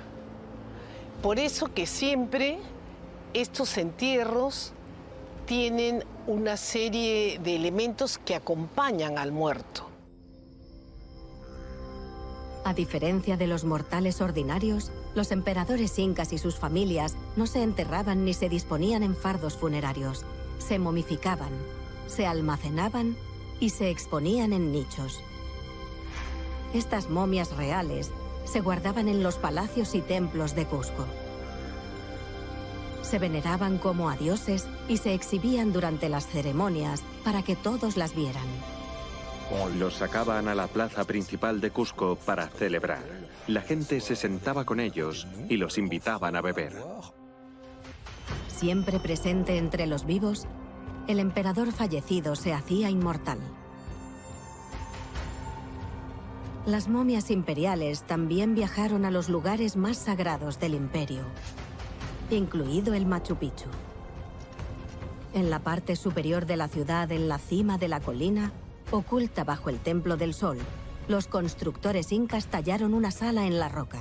Por eso que siempre estos entierros tienen una serie de elementos que acompañan al muerto. A diferencia de los mortales ordinarios, los emperadores incas y sus familias no se enterraban ni se disponían en fardos funerarios. Se momificaban, se almacenaban y se exponían en nichos. Estas momias reales se guardaban en los palacios y templos de Cusco. Se veneraban como a dioses y se exhibían durante las ceremonias para que todos las vieran. Los sacaban a la plaza principal de Cusco para celebrar. La gente se sentaba con ellos y los invitaban a beber. Siempre presente entre los vivos, el emperador fallecido se hacía inmortal. Las momias imperiales también viajaron a los lugares más sagrados del imperio, incluido el Machu Picchu. En la parte superior de la ciudad, en la cima de la colina, oculta bajo el Templo del Sol, los constructores incas tallaron una sala en la roca.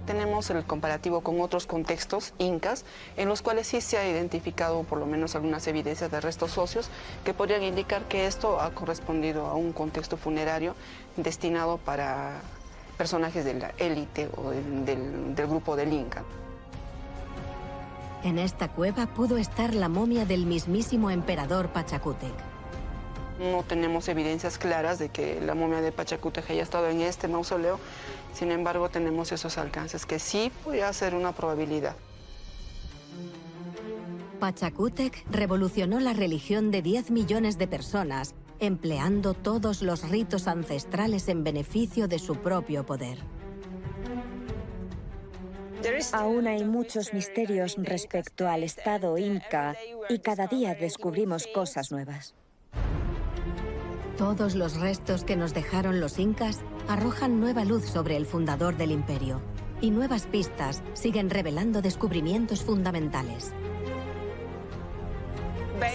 Tenemos el comparativo con otros contextos incas, en los cuales sí se ha identificado por lo menos algunas evidencias de restos óseos que podrían indicar que esto ha correspondido a un contexto funerario destinado para personajes de la élite o del grupo del Inca. En esta cueva pudo estar la momia del mismísimo emperador Pachacútec. No tenemos evidencias claras de que la momia de Pachacútec haya estado en este mausoleo, sin embargo tenemos esos alcances que sí podría ser una probabilidad. Pachacútec revolucionó la religión de 10 millones de personas, empleando todos los ritos ancestrales en beneficio de su propio poder. Aún hay muchos misterios respecto al estado inca y cada día descubrimos cosas nuevas. Todos los restos que nos dejaron los incas arrojan nueva luz sobre el fundador del imperio, y nuevas pistas siguen revelando descubrimientos fundamentales.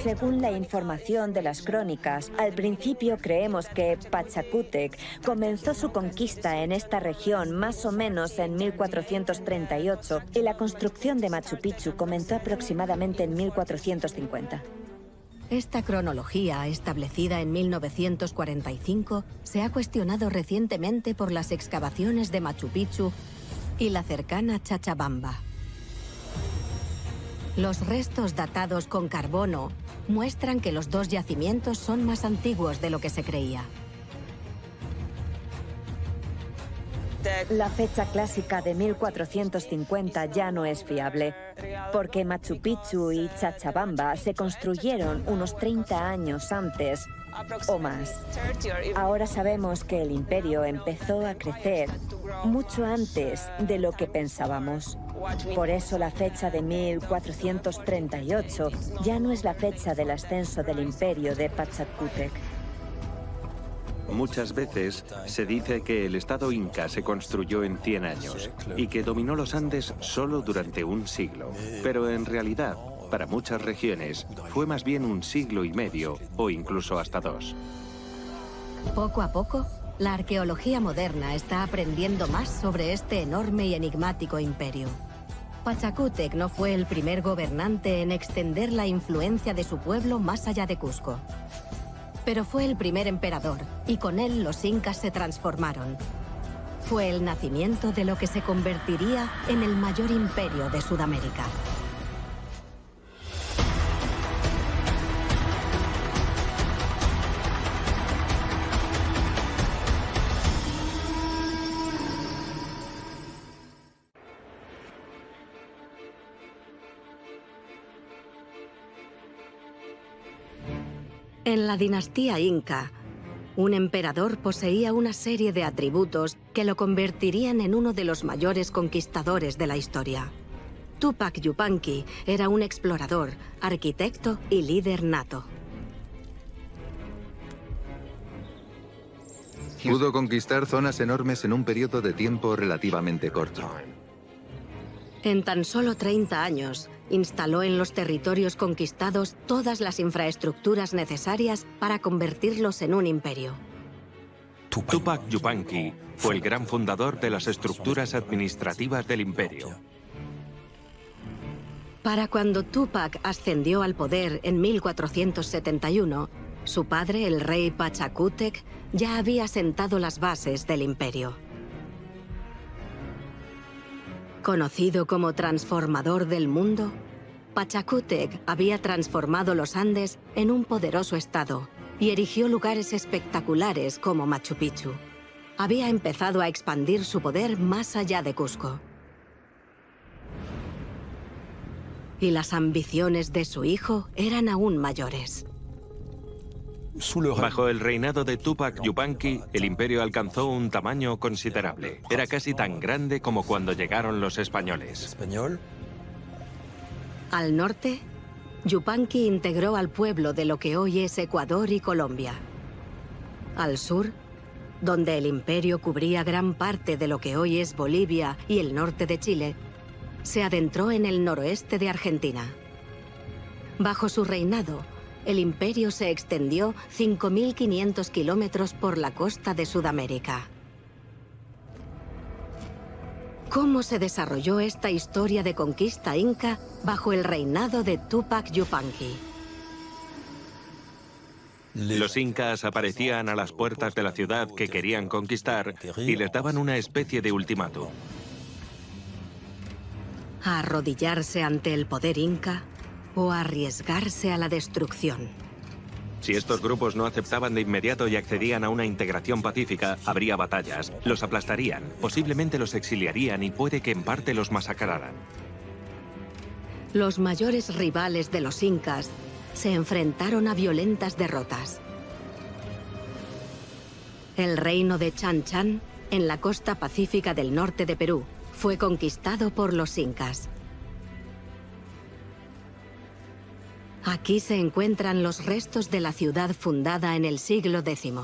Según la información de las crónicas, al principio creemos que Pachacútec comenzó su conquista en esta región más o menos en 1438 y la construcción de Machu Picchu comenzó aproximadamente en 1450. Esta cronología, establecida en 1945, se ha cuestionado recientemente por las excavaciones de Machu Picchu y la cercana Chalcabamba. Los restos datados con carbono muestran que los dos yacimientos son más antiguos de lo que se creía. La fecha clásica de 1450 ya no es fiable, porque Machu Picchu y Chalcabamba se construyeron unos 30 años antes o más. Ahora sabemos que el imperio empezó a crecer mucho antes de lo que pensábamos. Por eso la fecha de 1438 ya no es la fecha del ascenso del imperio de Pachacútec. Muchas veces se dice que el Estado Inca se construyó en 100 años y que dominó los Andes solo durante un siglo. Pero en realidad, para muchas regiones, fue más bien un siglo y medio o incluso hasta 2. Poco a poco, la arqueología moderna está aprendiendo más sobre este enorme y enigmático imperio. Pachacútec no fue el primer gobernante en extender la influencia de su pueblo más allá de Cusco. Pero fue el primer emperador, y con él los incas se transformaron. Fue el nacimiento de lo que se convertiría en el mayor imperio de Sudamérica. En la dinastía Inca, un emperador poseía una serie de atributos que lo convertirían en uno de los mayores conquistadores de la historia. Tupac Yupanqui era un explorador, arquitecto y líder nato. Pudo conquistar zonas enormes en un periodo de tiempo relativamente corto. En tan solo 30 años, instaló en los territorios conquistados todas las infraestructuras necesarias para convertirlos en un imperio. Tupac Yupanqui fue el gran fundador de las estructuras administrativas del imperio. Para cuando Tupac ascendió al poder en 1471, su padre, el rey Pachacútec, ya había sentado las bases del imperio. Conocido como transformador del mundo, Pachacútec había transformado los Andes en un poderoso estado y erigió lugares espectaculares como Machu Picchu. Había empezado a expandir su poder más allá de Cusco. Y las ambiciones de su hijo eran aún mayores. Bajo el reinado de Tupac Yupanqui, el imperio alcanzó un tamaño considerable. Era casi tan grande como cuando llegaron los españoles. Al norte, Yupanqui integró al pueblo de lo que hoy es Ecuador y Colombia. Al sur, donde el imperio cubría gran parte de lo que hoy es Bolivia y el norte de Chile, se adentró en el noroeste de Argentina. Bajo su reinado, el imperio se extendió 5.500 kilómetros por la costa de Sudamérica. ¿Cómo se desarrolló esta historia de conquista inca bajo el reinado de Tupac Yupanqui? Los incas aparecían a las puertas de la ciudad que querían conquistar y les daban una especie de ultimátum. ¿A arrodillarse ante el poder inca o arriesgarse a la destrucción? Si estos grupos no aceptaban de inmediato y accedían a una integración pacífica, habría batallas, los aplastarían, posiblemente los exiliarían y puede que en parte los masacraran. Los mayores rivales de los incas se enfrentaron a violentas derrotas. El reino de Chan Chan, en la costa pacífica del norte de Perú, fue conquistado por los incas. Aquí se encuentran los restos de la ciudad fundada en el siglo X.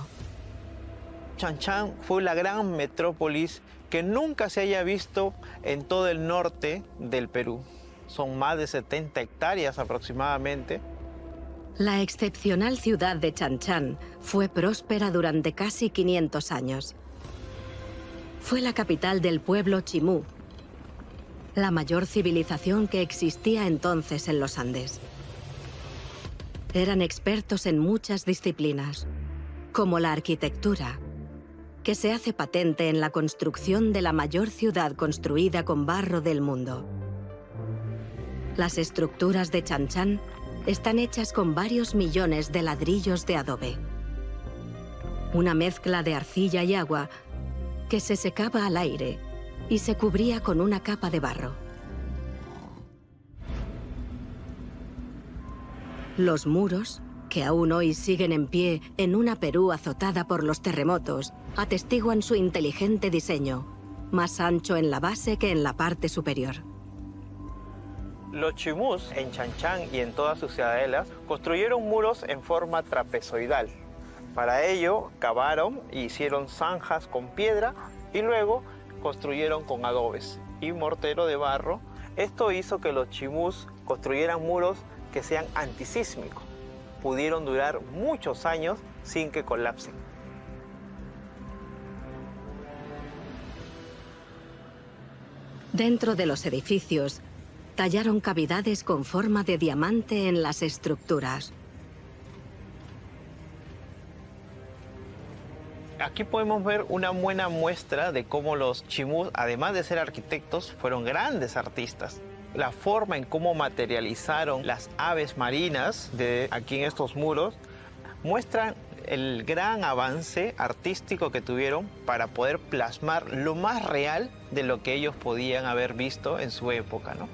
Chan Chan fue la gran metrópolis que nunca se haya visto en todo el norte del Perú. Son más de 70 hectáreas aproximadamente. La excepcional ciudad de Chan Chan fue próspera durante casi 500 años. Fue la capital del pueblo Chimú, la mayor civilización que existía entonces en los Andes. Eran expertos en muchas disciplinas, como la arquitectura, que se hace patente en la construcción de la mayor ciudad construida con barro del mundo. Las estructuras de Chan Chan están hechas con varios millones de ladrillos de adobe. Una mezcla de arcilla y agua que se secaba al aire y se cubría con una capa de barro. Los muros, que aún hoy siguen en pie en una Perú azotada por los terremotos, atestiguan su inteligente diseño, más ancho en la base que en la parte superior. Los chimús en Chan Chan y en todas sus ciudadelas construyeron muros en forma trapezoidal. Para ello cavaron e hicieron zanjas con piedra y luego construyeron con adobes y mortero de barro. Esto hizo que los chimús construyeran muros que sean antisísmicos. Pudieron durar muchos años sin que colapsen. Dentro de los edificios, tallaron cavidades con forma de diamante en las estructuras. Aquí podemos ver una buena muestra de cómo los chimús, además de ser arquitectos, fueron grandes artistas. La forma en cómo materializaron las aves marinas de aquí en estos muros muestran el gran avance artístico que tuvieron para poder plasmar lo más real de lo que ellos podían haber visto en su época, ¿no?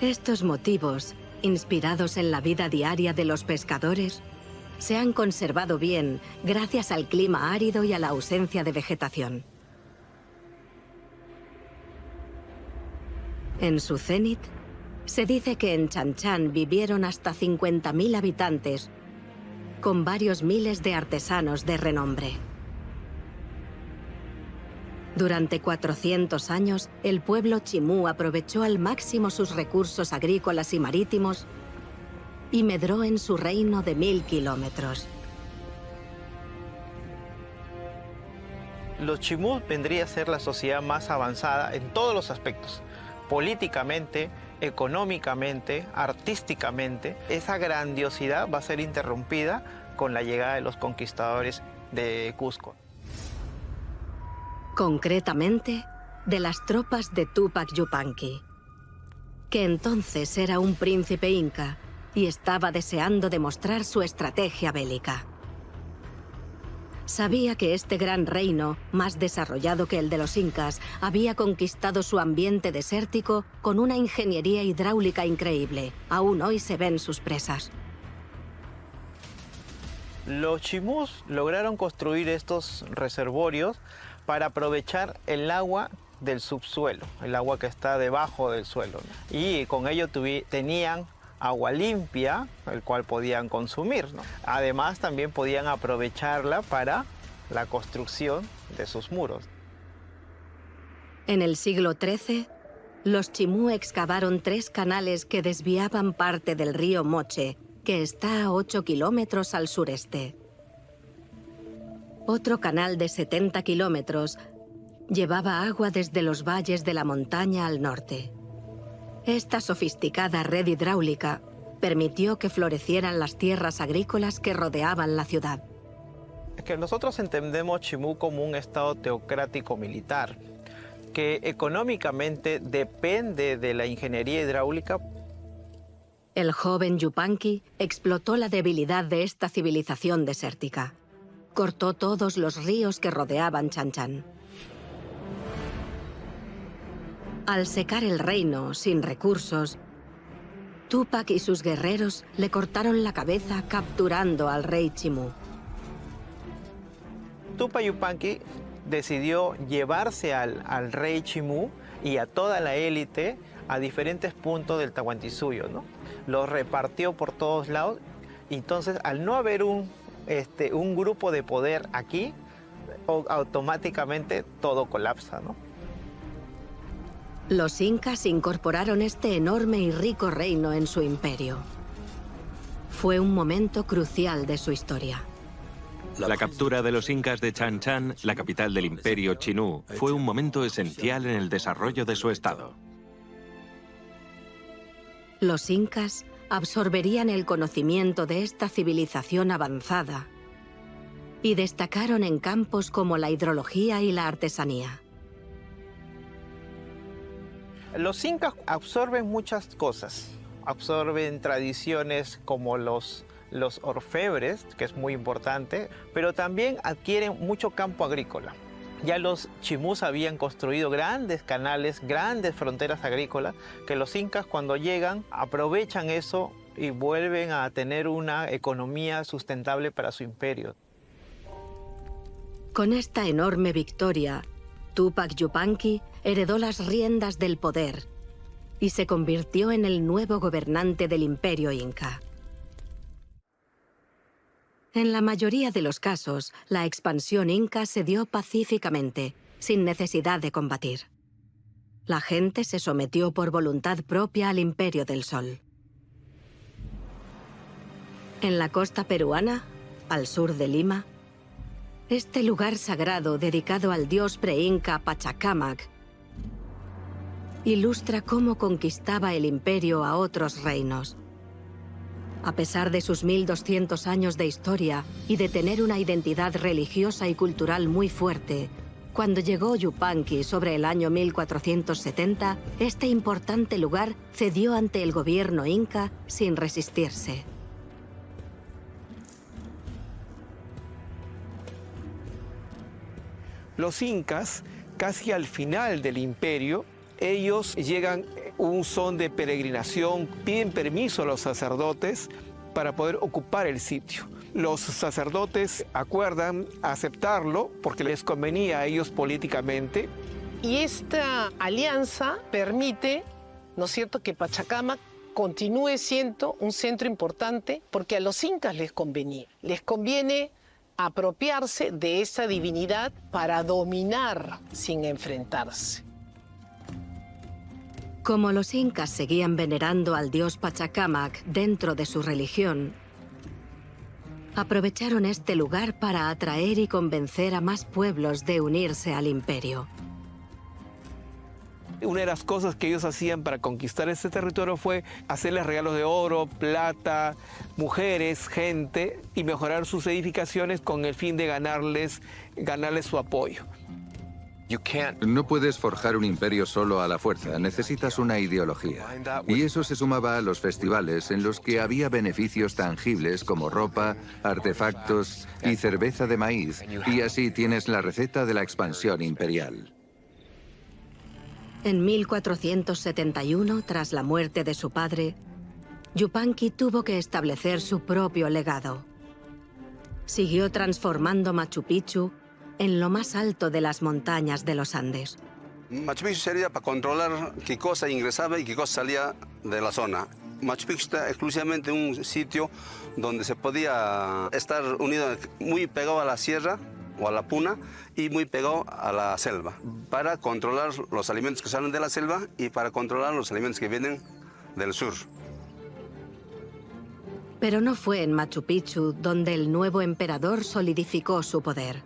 Estos motivos, inspirados en la vida diaria de los pescadores, se han conservado bien gracias al clima árido y a la ausencia de vegetación. En su cenit, se dice que en Chan Chan vivieron hasta 50.000 habitantes, con varios miles de artesanos de renombre. Durante 400 años, el pueblo chimú aprovechó al máximo sus recursos agrícolas y marítimos y medró en su reino de 1000 kilómetros. Los chimú vendría a ser la sociedad más avanzada en todos los aspectos, políticamente, económicamente, artísticamente. Esa grandiosidad va a ser interrumpida con la llegada de los conquistadores de Cusco. Concretamente, de las tropas de Túpac Yupanqui, que entonces era un príncipe inca y estaba deseando demostrar su estrategia bélica. Sabía que este gran reino, más desarrollado que el de los incas, había conquistado su ambiente desértico con una ingeniería hidráulica increíble. Aún hoy se ven sus presas. Los chimús lograron construir estos reservorios para aprovechar el agua del subsuelo, el agua que está debajo del suelo, ¿no? Y con ello tenían agua limpia, el cual podían consumir, ¿no? Además, también podían aprovecharla para la construcción de sus muros. En el siglo XIII, los chimú excavaron 3 canales que desviaban parte del río Moche, que está a 8 kilómetros al sureste. Otro canal de 70 kilómetros llevaba agua desde los valles de la montaña al norte. Esta sofisticada red hidráulica permitió que florecieran las tierras agrícolas que rodeaban la ciudad. Es que nosotros entendemos Chimú como un estado teocrático militar, que económicamente depende de la ingeniería hidráulica. El joven Yupanqui explotó la debilidad de esta civilización desértica. Cortó todos los ríos que rodeaban Chan Chan. Al secar el reino sin recursos, Túpac y sus guerreros le cortaron la cabeza capturando al rey Chimú. Túpac Yupanqui decidió llevarse al rey Chimú y a toda la élite a diferentes puntos del Tahuantinsuyo, ¿no? Los repartió por todos lados. Entonces, al no haber un grupo de poder aquí, automáticamente todo colapsa, ¿no? Los incas incorporaron este enorme y rico reino en su imperio. Fue un momento crucial de su historia. La captura de los incas de Chan Chan, la capital del imperio Chinú, fue un momento esencial en el desarrollo de su estado. Los incas absorberían el conocimiento de esta civilización avanzada y destacaron en campos como la hidrología y la artesanía. Los incas absorben muchas cosas. Absorben tradiciones como los orfebres, que es muy importante, pero también adquieren mucho campo agrícola. Ya los chimús habían construido grandes canales, grandes fronteras agrícolas, que los incas cuando llegan aprovechan eso y vuelven a tener una economía sustentable para su imperio. Con esta enorme victoria, Túpac Yupanqui heredó las riendas del poder y se convirtió en el nuevo gobernante del imperio inca. En la mayoría de los casos, la expansión inca se dio pacíficamente, sin necesidad de combatir. La gente se sometió por voluntad propia al Imperio del Sol. En la costa peruana, al sur de Lima, este lugar sagrado dedicado al dios preinca Pachacámac ilustra cómo conquistaba el imperio a otros reinos. A pesar de sus 1200 años de historia y de tener una identidad religiosa y cultural muy fuerte, cuando llegó Yupanqui sobre el año 1470, este importante lugar cedió ante el gobierno inca sin resistirse. Los incas, casi al final del imperio, ellos llegan un son de peregrinación, piden permiso a los sacerdotes para poder ocupar el sitio. Los sacerdotes acuerdan aceptarlo porque les convenía a ellos políticamente. Y esta alianza permite, ¿no es cierto?, que Pachacámac continúe siendo un centro importante porque a los incas les convenía. Les conviene apropiarse de esa divinidad para dominar sin enfrentarse. Como los incas seguían venerando al dios Pachacamac dentro de su religión, aprovecharon este lugar para atraer y convencer a más pueblos de unirse al imperio. Una de las cosas que ellos hacían para conquistar este territorio fue hacerles regalos de oro, plata, mujeres, gente y mejorar sus edificaciones con el fin de ganarles su apoyo. No puedes forjar un imperio solo a la fuerza, necesitas una ideología. Y eso se sumaba a los festivales en los que había beneficios tangibles como ropa, artefactos y cerveza de maíz, y así tienes la receta de la expansión imperial. En 1471, tras la muerte de su padre, Yupanqui tuvo que establecer su propio legado. Siguió transformando Machu Picchu en lo más alto de las montañas de los Andes. Machu Picchu sería para controlar qué cosa ingresaba y qué cosa salía de la zona. Machu Picchu está exclusivamente un sitio donde se podía estar unido, muy pegado a la sierra o a la puna y muy pegado a la selva, para controlar los alimentos que salen de la selva y para controlar los alimentos que vienen del sur. Pero no fue en Machu Picchu donde el nuevo emperador solidificó su poder,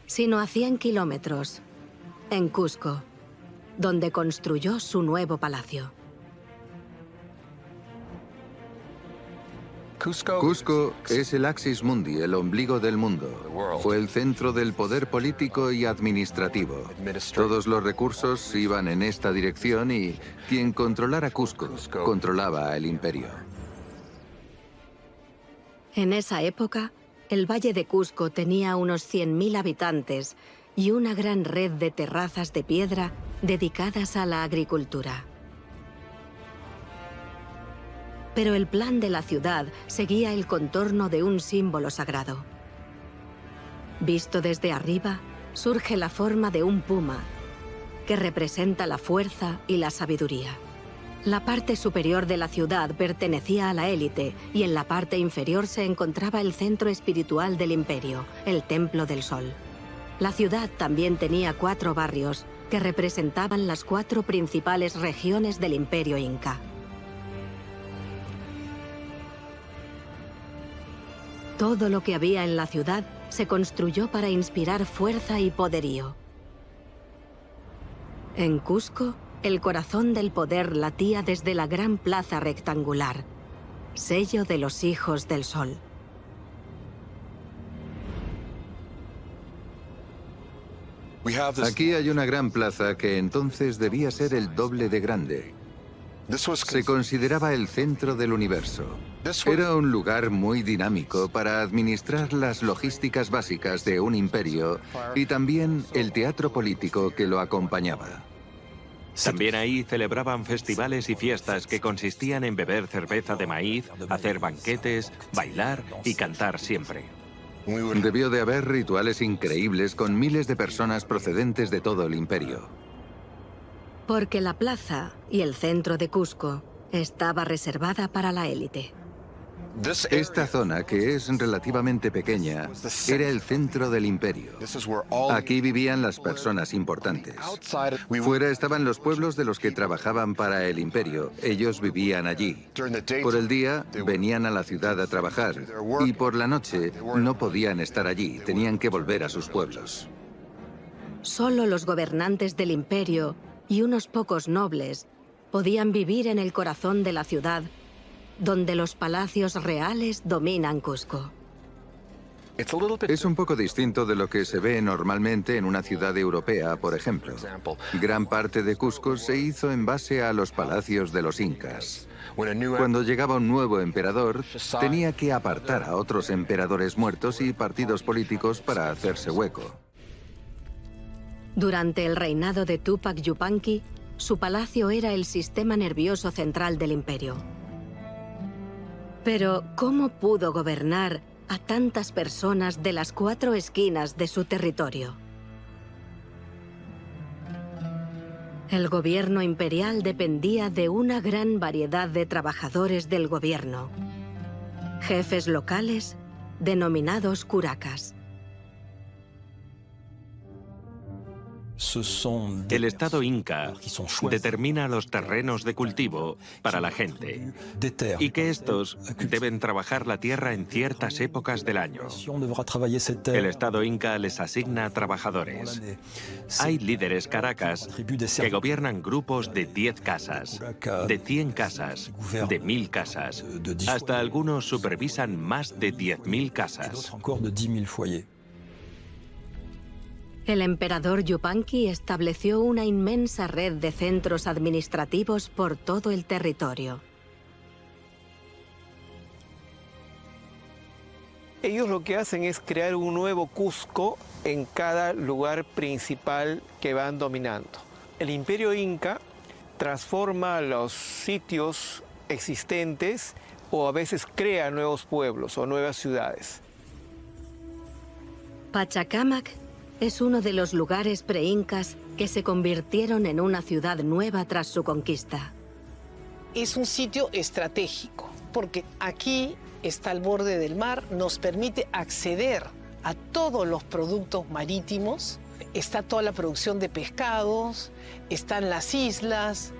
sino a 100 kilómetros, en Cusco, donde construyó su nuevo palacio. Cusco es el Axis Mundi, el ombligo del mundo. Fue el centro del poder político y administrativo. Todos los recursos iban en esta dirección y quien controlara Cusco controlaba el imperio. En esa época, el Valle de Cusco tenía unos 100.000 habitantes y una gran red de terrazas de piedra dedicadas a la agricultura. Pero el plan de la ciudad seguía el contorno de un símbolo sagrado. Visto desde arriba, surge la forma de un puma, que representa la fuerza y la sabiduría. La parte superior de la ciudad pertenecía a la élite y en la parte inferior se encontraba el centro espiritual del imperio, el Templo del Sol. La ciudad también tenía 4 barrios que representaban las 4 principales regiones del imperio inca. Todo lo que había en la ciudad se construyó para inspirar fuerza y poderío. En Cusco, el corazón del poder latía desde la gran plaza rectangular, sello de los hijos del sol. Aquí hay una gran plaza que entonces debía ser el doble de grande. Se consideraba el centro del universo. Era un lugar muy dinámico para administrar las logísticas básicas de un imperio y también el teatro político que lo acompañaba. También ahí celebraban festivales y fiestas que consistían en beber cerveza de maíz, hacer banquetes, bailar y cantar siempre. Debió de haber rituales increíbles con miles de personas procedentes de todo el imperio. Porque la plaza y el centro de Cusco estaba reservada para la élite. Esta zona, que es relativamente pequeña, era el centro del imperio. Aquí vivían las personas importantes. Fuera estaban los pueblos de los que trabajaban para el imperio. Ellos vivían allí. Por el día venían a la ciudad a trabajar y por la noche no podían estar allí, tenían que volver a sus pueblos. Solo los gobernantes del imperio y unos pocos nobles podían vivir en el corazón de la ciudad, donde los palacios reales dominan Cusco. Es un poco distinto de lo que se ve normalmente en una ciudad europea, por ejemplo. Gran parte de Cusco se hizo en base a los palacios de los incas. Cuando llegaba un nuevo emperador, tenía que apartar a otros emperadores muertos y partidos políticos para hacerse hueco. Durante el reinado de Túpac Yupanqui, su palacio era el sistema nervioso central del imperio. Pero, ¿cómo pudo gobernar a tantas personas de las 4 esquinas de su territorio? El gobierno imperial dependía de una gran variedad de trabajadores del gobierno, jefes locales denominados curacas. El Estado inca determina los terrenos de cultivo para la gente y que estos deben trabajar la tierra en ciertas épocas del año. El Estado inca les asigna trabajadores. Hay líderes caracas que gobiernan grupos de 10 casas, de 100 casas, de 1000 casas. Hasta algunos supervisan más de 10.000 casas. El emperador Yupanqui estableció una inmensa red de centros administrativos por todo el territorio. Ellos lo que hacen es crear un nuevo Cusco en cada lugar principal que van dominando. El imperio inca transforma los sitios existentes o a veces crea nuevos pueblos o nuevas ciudades. Pachacámac es uno de los lugares preincas que se convirtieron en una ciudad nueva tras su conquista. Es un sitio estratégico, porque aquí está al borde del mar, nos permite acceder a todos los productos marítimos, está toda la producción de pescados, están las islas.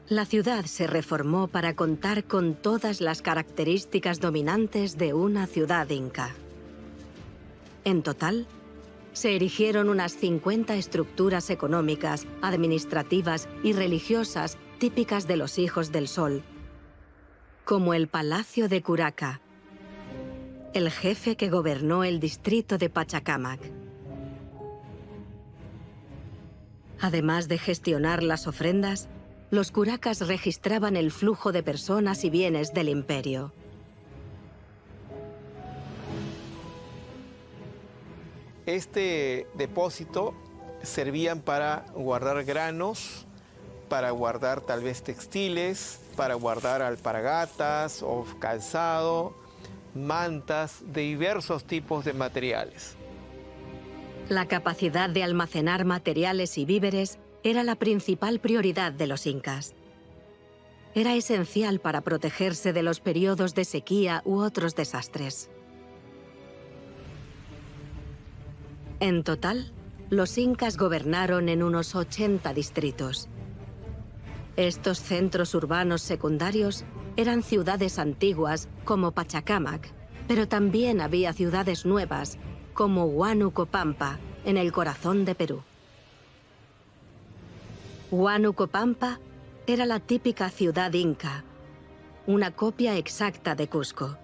La ciudad se reformó para contar con todas las características dominantes de una ciudad inca. En total, se erigieron unas 50 estructuras económicas, administrativas y religiosas típicas de los Hijos del Sol, como el Palacio de Curaca, el jefe que gobernó el distrito de Pachacámac. Además de gestionar las ofrendas, los curacas registraban el flujo de personas y bienes del imperio. Este depósito servían para guardar granos, para guardar tal vez textiles, para guardar alpargatas o calzado, mantas de diversos tipos de materiales. La capacidad de almacenar materiales y víveres era la principal prioridad de los incas. Era esencial para protegerse de los periodos de sequía u otros desastres. En total, los incas gobernaron en unos 80 distritos. Estos centros urbanos secundarios eran ciudades antiguas como Pachacámac, pero también había ciudades nuevas como Huánuco Pampa, en el corazón de Perú. Huánuco Pampa era la típica ciudad inca, una copia exacta de Cusco.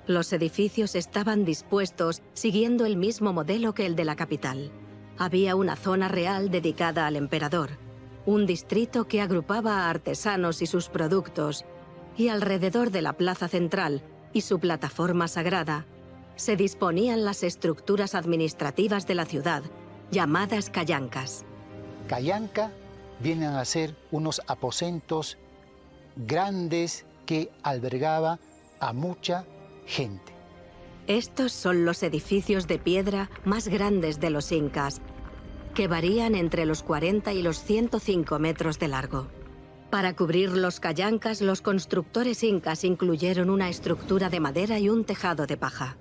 Los edificios estaban dispuestos siguiendo el mismo modelo que el de la capital. Había una zona real dedicada al emperador, un distrito que agrupaba a artesanos y sus productos, y alrededor de la plaza central y su plataforma sagrada se disponían las estructuras administrativas de la ciudad, llamadas callancas. Callanca vienen a ser unos aposentos grandes que albergaba a mucha gente. Estos son los edificios de piedra más grandes de los incas, que varían entre los 40 y los 105 metros de largo. Para cubrir los callancas, los constructores incas incluyeron una estructura de madera y un tejado de paja.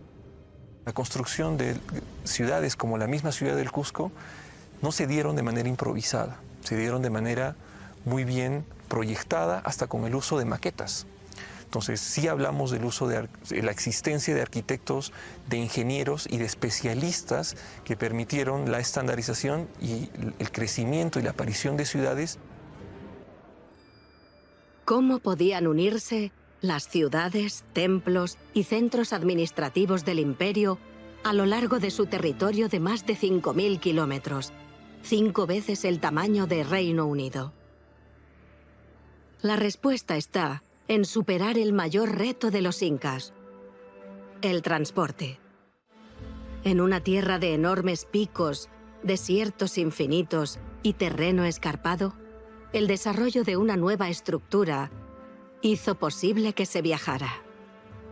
La construcción de ciudades como la misma ciudad del Cusco no se dieron de manera improvisada, se dieron de manera muy bien proyectada, hasta con el uso de maquetas. Entonces, sí hablamos del uso de la existencia de arquitectos, de ingenieros y de especialistas que permitieron la estandarización y el crecimiento y la aparición de ciudades. ¿Cómo podían unirse las ciudades, templos y centros administrativos del imperio a lo largo de su territorio de más de 5.000 kilómetros, 5 veces el tamaño de Reino Unido? La respuesta está en superar el mayor reto de los incas: el transporte. En una tierra de enormes picos, desiertos infinitos y terreno escarpado, el desarrollo de una nueva estructura hizo posible que se viajara.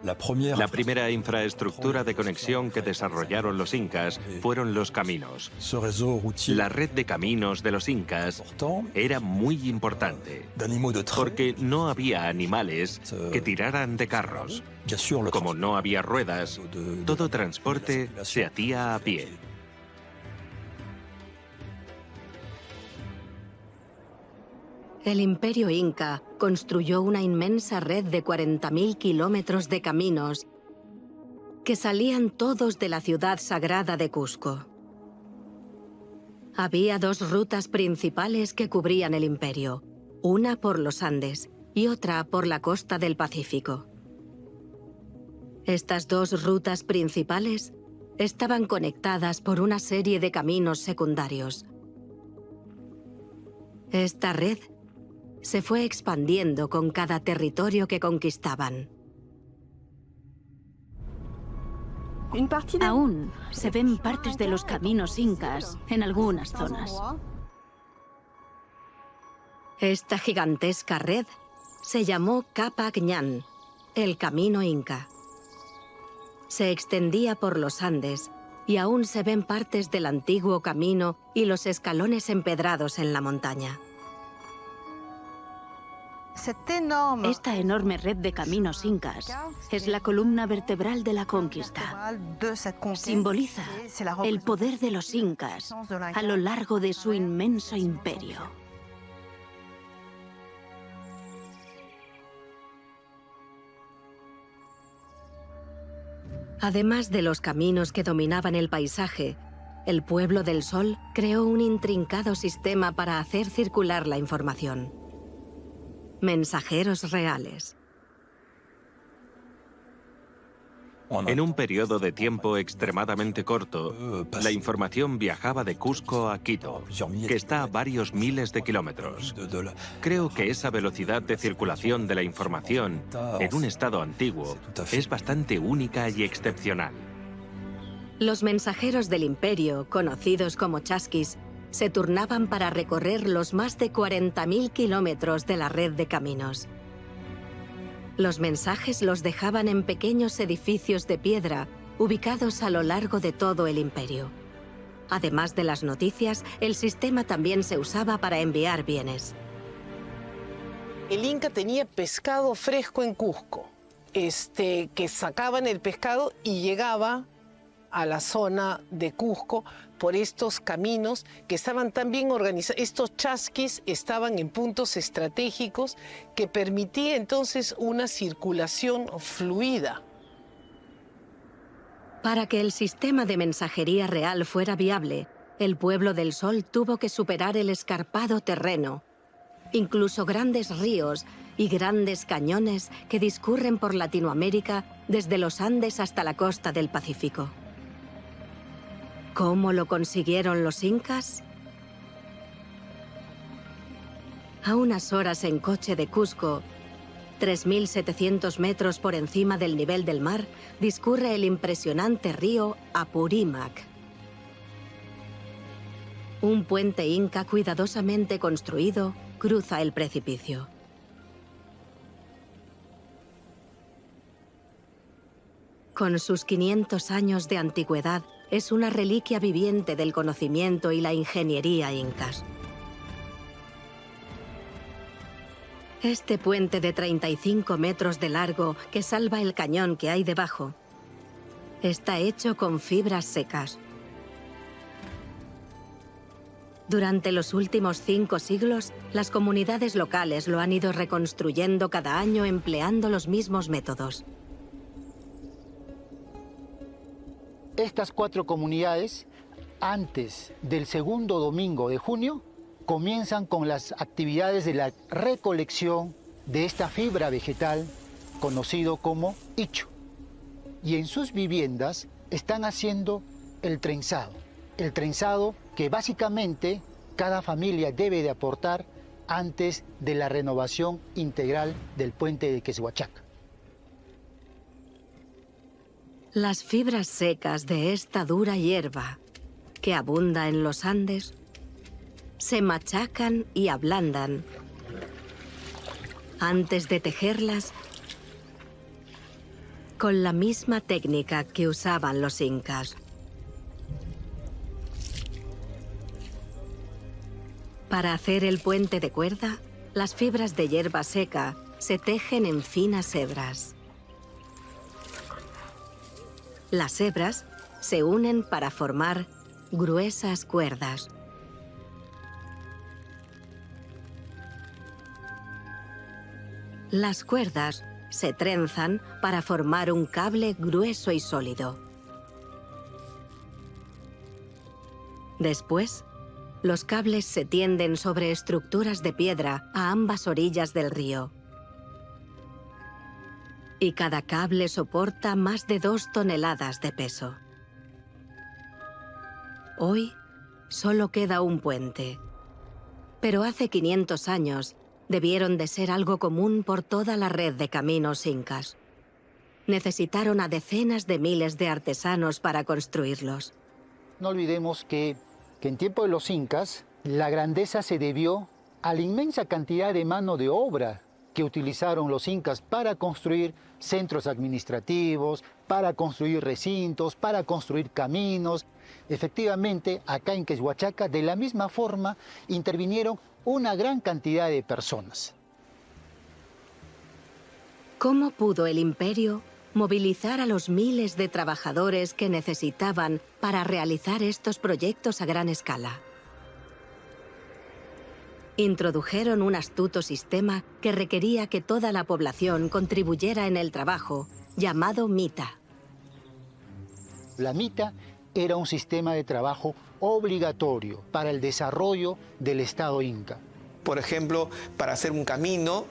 La primera infraestructura de conexión que desarrollaron los incas fueron los caminos. La red de caminos de los incas era muy importante porque no había animales que tiraran de carros. Como no había ruedas, todo transporte se hacía a pie. El Imperio Inca construyó una inmensa red de 40.000 kilómetros de caminos que salían todos de la ciudad sagrada de Cusco. Había dos rutas principales que cubrían el imperio, una por los Andes y otra por la costa del Pacífico. Estas dos rutas principales estaban conectadas por una serie de caminos secundarios. Esta red se fue expandiendo con cada territorio que conquistaban. Aún se ven partes de los caminos incas en algunas zonas. Esta gigantesca red se llamó Capac Ñan, el Camino Inca. Se extendía por los Andes y aún se ven partes del antiguo camino y los escalones empedrados en la montaña. Esta enorme red de caminos incas es la columna vertebral de la conquista. Simboliza el poder de los incas a lo largo de su inmenso imperio. Además de los caminos que dominaban el paisaje, el pueblo del Sol creó un intrincado sistema para hacer circular la información. Mensajeros reales. En un periodo de tiempo extremadamente corto, la información viajaba de Cusco a Quito, que está a varios miles de kilómetros. Creo que esa velocidad de circulación de la información en un estado antiguo es bastante única y excepcional. Los mensajeros del imperio, conocidos como chasquis, se turnaban para recorrer los más de 40.000 kilómetros de la red de caminos. Los mensajes los dejaban en pequeños edificios de piedra ubicados a lo largo de todo el imperio. Además de las noticias, el sistema también se usaba para enviar bienes. El Inca tenía pescado fresco en Cusco, que sacaban el pescado y llegaba a la zona de Cusco por estos caminos que estaban tan bien organizados. Estos chasquis estaban en puntos estratégicos que permitía entonces una circulación fluida. Para que el sistema de mensajería real fuera viable, el pueblo del Sol tuvo que superar el escarpado terreno, incluso grandes ríos y grandes cañones que discurren por Latinoamérica desde los Andes hasta la costa del Pacífico. ¿Cómo lo consiguieron los incas? A unas horas en coche de Cusco, 3.700 metros por encima del nivel del mar, discurre el impresionante río Apurímac. Un puente inca cuidadosamente construido cruza el precipicio. Con sus 500 años de antigüedad, es una reliquia viviente del conocimiento y la ingeniería incas. Este puente de 35 metros de largo que salva el cañón que hay debajo está hecho con fibras secas. Durante los últimos 5 siglos, las comunidades locales lo han ido reconstruyendo cada año empleando los mismos métodos. Estas 4 comunidades, antes del segundo domingo de junio, comienzan con las actividades de la recolección de esta fibra vegetal conocido como ichu. Y en sus viviendas están haciendo el trenzado que básicamente cada familia debe de aportar antes de la renovación integral del puente de Quetzalhuachaca. Las fibras secas de esta dura hierba, que abunda en los Andes, se machacan y ablandan. Antes de tejerlas, con la misma técnica que usaban los incas. Para hacer el puente de cuerda, las fibras de hierba seca se tejen en finas hebras. Las hebras se unen para formar gruesas cuerdas. Las cuerdas se trenzan para formar un cable grueso y sólido. Después, los cables se tienden sobre estructuras de piedra a ambas orillas del río. Y cada cable soporta más de 2 toneladas de peso. Hoy solo queda un puente, pero hace 500 años debieron de ser algo común por toda la red de caminos incas. Necesitaron a decenas de miles de artesanos para construirlos. No olvidemos que en tiempo de los incas, la grandeza se debió a la inmensa cantidad de mano de obra que utilizaron los incas para construir centros administrativos, para construir recintos, para construir caminos. Efectivamente, acá en Quechhuachaca, de la misma forma, intervinieron una gran cantidad de personas. ¿Cómo pudo el imperio movilizar a los miles de trabajadores que necesitaban para realizar estos proyectos a gran escala? Introdujeron un astuto sistema que requería que toda la población contribuyera en el trabajo, llamado mita. La mita era un sistema de trabajo obligatorio para el desarrollo del Estado inca. Por ejemplo, para hacer un camino,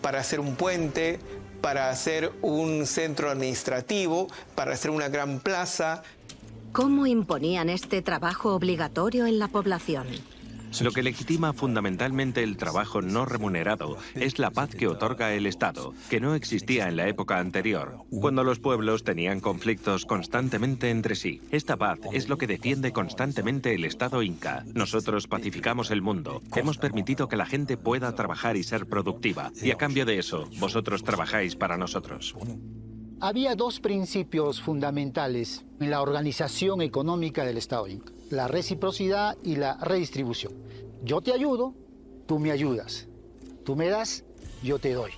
para hacer un puente, para hacer un centro administrativo, para hacer una gran plaza. ¿Cómo imponían este trabajo obligatorio en la población? Lo que legitima fundamentalmente el trabajo no remunerado es la paz que otorga el Estado, que no existía en la época anterior, cuando los pueblos tenían conflictos constantemente entre sí. Esta paz es lo que defiende constantemente el Estado inca. Nosotros pacificamos el mundo, hemos permitido que la gente pueda trabajar y ser productiva, y a cambio de eso, vosotros trabajáis para nosotros. Había 2 principios fundamentales en la organización económica del Estado inca: la reciprocidad y la redistribución. Yo te ayudo, tú me ayudas. Tú me das, yo te doy.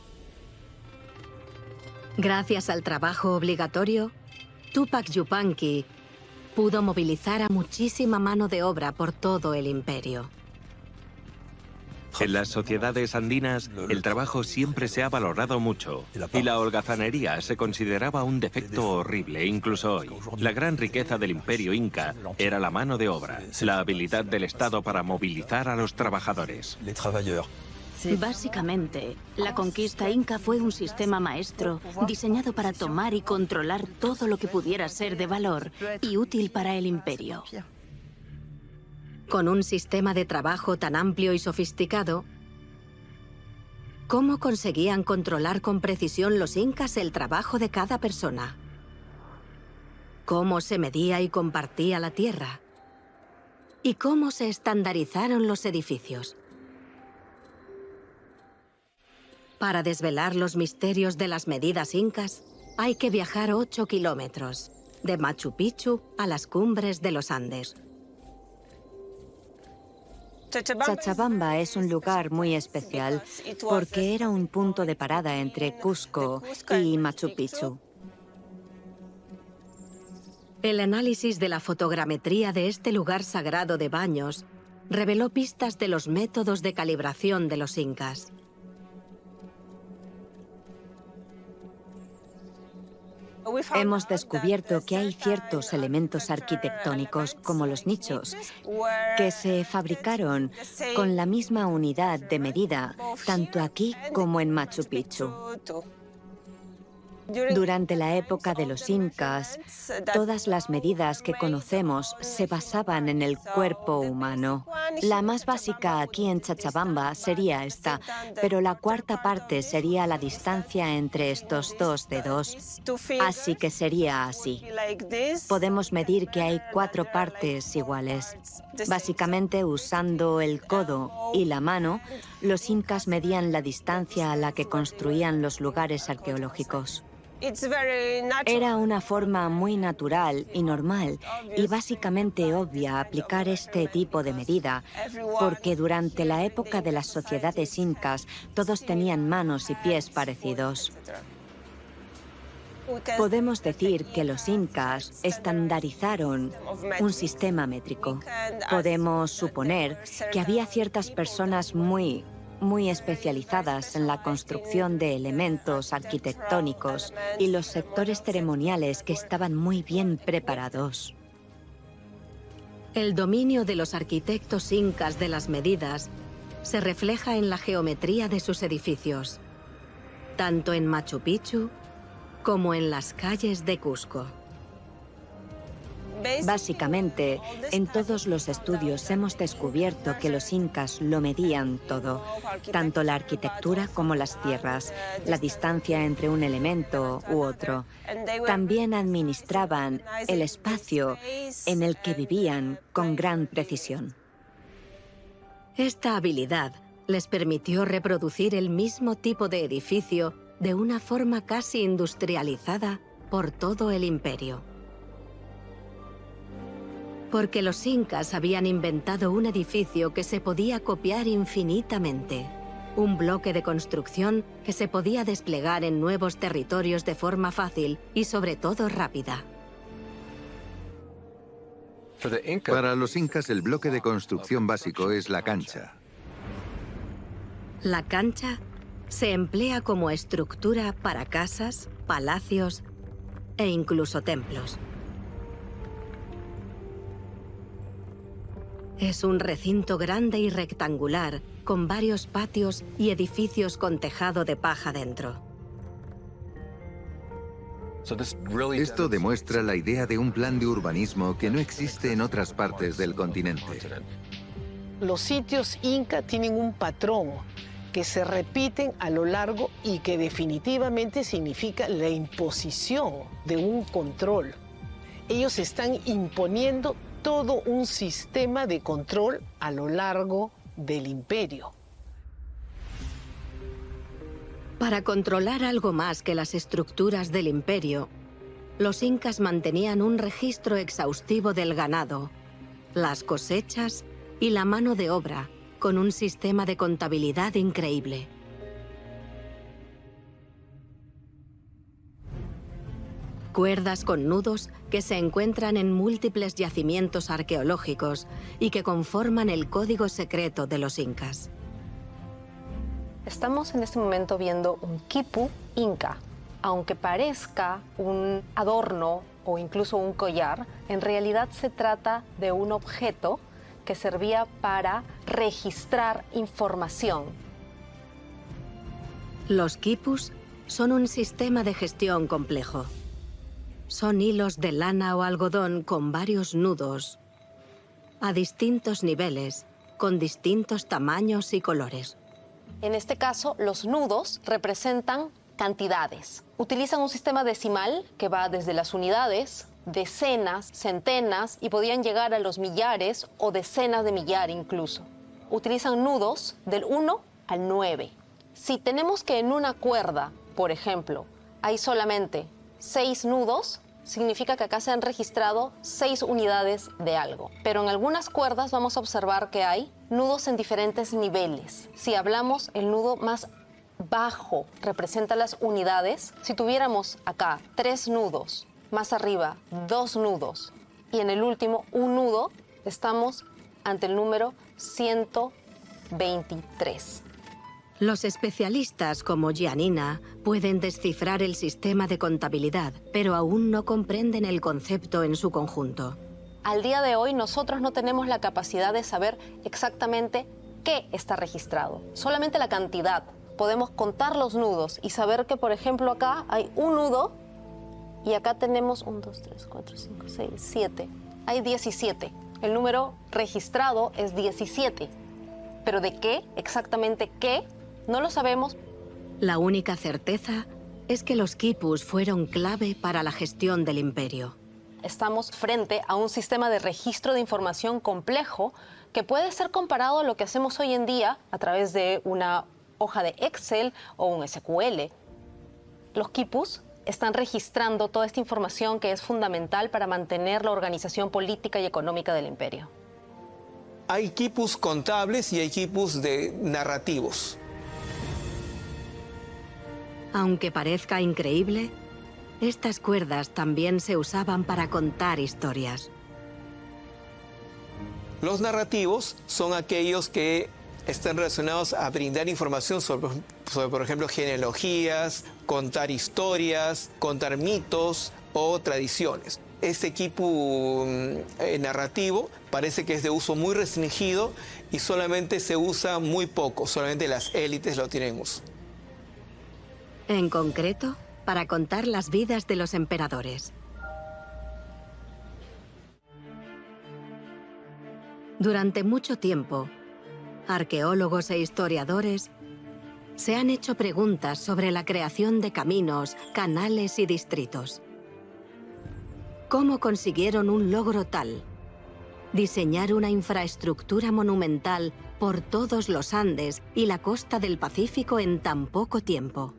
Gracias al trabajo obligatorio, Tupac Yupanqui pudo movilizar a muchísima mano de obra por todo el imperio. En las sociedades andinas, el trabajo siempre se ha valorado mucho y la holgazanería se consideraba un defecto horrible, incluso hoy. La gran riqueza del imperio inca era la mano de obra, la habilidad del Estado para movilizar a los trabajadores. Básicamente, la conquista inca fue un sistema maestro diseñado para tomar y controlar todo lo que pudiera ser de valor y útil para el imperio. Con un sistema de trabajo tan amplio y sofisticado, ¿cómo conseguían controlar con precisión los incas el trabajo de cada persona? ¿Cómo se medía y compartía la tierra? ¿Y cómo se estandarizaron los edificios? Para desvelar los misterios de las medidas incas, hay que viajar 8 kilómetros, de Machu Picchu a las cumbres de los Andes. Chabamba es un lugar muy especial porque era un punto de parada entre Cusco y Machu Picchu. El análisis de la fotogrametría de este lugar sagrado de baños reveló pistas de los métodos de calibración de los incas. Hemos descubierto que hay ciertos elementos arquitectónicos, como los nichos, que se fabricaron con la misma unidad de medida, tanto aquí como en Machu Picchu. Durante la época de los incas, todas las medidas que conocemos se basaban en el cuerpo humano. La más básica aquí en Chabamba sería esta, pero la cuarta parte sería la distancia entre estos 2 dedos. Así que sería así. Podemos medir que hay 4 partes iguales. Básicamente, usando el codo y la mano, los incas medían la distancia a la que construían los lugares arqueológicos. Era una forma muy natural y normal y básicamente obvia aplicar este tipo de medida, porque durante la época de las sociedades incas todos tenían manos y pies parecidos. Podemos decir que los incas estandarizaron un sistema métrico. Podemos suponer que había ciertas personas muy especializadas en la construcción de elementos arquitectónicos y los sectores ceremoniales que estaban muy bien preparados. El dominio de los arquitectos incas de las medidas se refleja en la geometría de sus edificios, tanto en Machu Picchu como en las calles de Cusco. Básicamente, en todos los estudios hemos descubierto que los incas lo medían todo, tanto la arquitectura como las tierras, la distancia entre un elemento u otro. También administraban el espacio en el que vivían con gran precisión. Esta habilidad les permitió reproducir el mismo tipo de edificio de una forma casi industrializada por todo el imperio. Porque los incas habían inventado un edificio que se podía copiar infinitamente. Un bloque de construcción que se podía desplegar en nuevos territorios de forma fácil y sobre todo rápida. Para los incas el bloque de construcción básico es la cancha. La cancha se emplea como estructura para casas, palacios e incluso templos. Es un recinto grande y rectangular, con varios patios y edificios con tejado de paja dentro. Esto demuestra la idea de un plan de urbanismo que no existe en otras partes del continente. Los sitios inca tienen un patrón que se repiten a lo largo y que definitivamente significa la imposición de un control. Ellos están imponiendo todo un sistema de control a lo largo del imperio. Para controlar algo más que las estructuras del imperio, los incas mantenían un registro exhaustivo del ganado, las cosechas y la mano de obra, con un sistema de contabilidad increíble. Cuerdas con nudos que se encuentran en múltiples yacimientos arqueológicos y que conforman el código secreto de los incas. Estamos en este momento viendo un quipu inca. Aunque parezca un adorno o incluso un collar, en realidad se trata de un objeto que servía para registrar información. Los quipus son un sistema de gestión complejo. Son hilos de lana o algodón con varios nudos, a distintos niveles, con distintos tamaños y colores. En este caso, los nudos representan cantidades. Utilizan un sistema decimal que va desde las unidades, decenas, centenas y podían llegar a los millares o decenas de millar incluso. Utilizan nudos del 1 al 9. Si tenemos que en una cuerda, por ejemplo, hay solamente 6 nudos, significa que acá se han registrado 6 unidades de algo. Pero en algunas cuerdas vamos a observar que hay nudos en diferentes niveles. Si hablamos, el nudo más bajo representa las unidades. Si tuviéramos acá 3 nudos, más arriba 2 nudos y en el último un nudo, estamos ante el número 123. Los especialistas como Giannina pueden descifrar el sistema de contabilidad, pero aún no comprenden el concepto en su conjunto. Al día de hoy nosotros no tenemos la capacidad de saber exactamente qué está registrado, solamente la cantidad. Podemos contar los nudos y saber que, por ejemplo, acá hay un nudo y acá tenemos 1, 2, 3, 4, 5, 6, 7. Hay 17. El número registrado es 17. ¿Pero de qué? Exactamente qué. No lo sabemos. La única certeza es que los quipus fueron clave para la gestión del imperio. Estamos frente a un sistema de registro de información complejo que puede ser comparado a lo que hacemos hoy en día a través de una hoja de Excel o un SQL. Los quipus están registrando toda esta información que es fundamental para mantener la organización política y económica del imperio? Hay quipus contables y hay quipus narrativos. Aunque parezca increíble, estas cuerdas también se usaban para contar historias. Los narrativos son aquellos que están relacionados a brindar información sobre, por ejemplo, genealogías, contar historias, contar mitos o tradiciones. Este quipu narrativo parece que es de uso muy restringido y solamente se usa muy poco, solamente las élites lo tienen en uso. En concreto, para contar las vidas de los emperadores. Durante mucho tiempo, arqueólogos e historiadores se han hecho preguntas sobre la creación de caminos, canales y distritos. ¿Cómo consiguieron un logro tal? Diseñar una infraestructura monumental por todos los Andes y la costa del Pacífico en tan poco tiempo.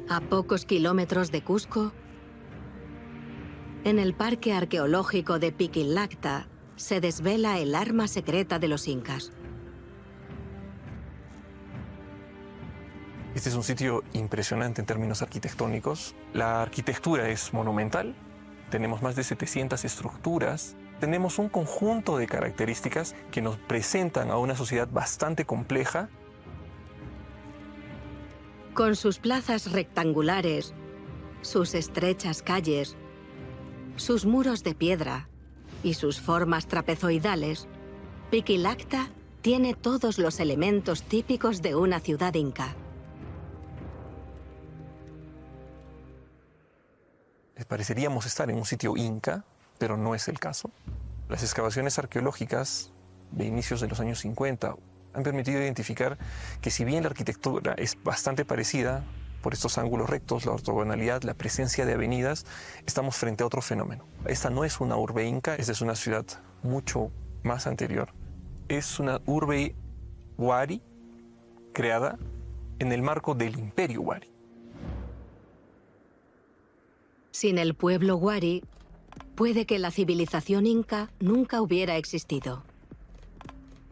A pocos kilómetros de Cusco, en el Parque Arqueológico de Piquillacta, se desvela el arma secreta de los incas. Este es un sitio impresionante en términos arquitectónicos. La arquitectura es monumental. Tenemos más de 700 estructuras. Tenemos un conjunto de características que nos presentan a una sociedad bastante compleja. Con sus plazas rectangulares, sus estrechas calles, sus muros de piedra y sus formas trapezoidales, Piquillacta tiene todos los elementos típicos de una ciudad inca. Pareceríamos estar en un sitio inca, pero no es el caso. Las excavaciones arqueológicas de inicios de los años 50 han permitido identificar que si bien la arquitectura es bastante parecida, por estos ángulos rectos, la ortogonalidad, la presencia de avenidas, estamos frente a otro fenómeno. Esta no es una urbe inca, esta es una ciudad mucho más anterior. Es una urbe Wari creada en el marco del Imperio Wari. Sin el pueblo Wari, puede que la civilización inca nunca hubiera existido.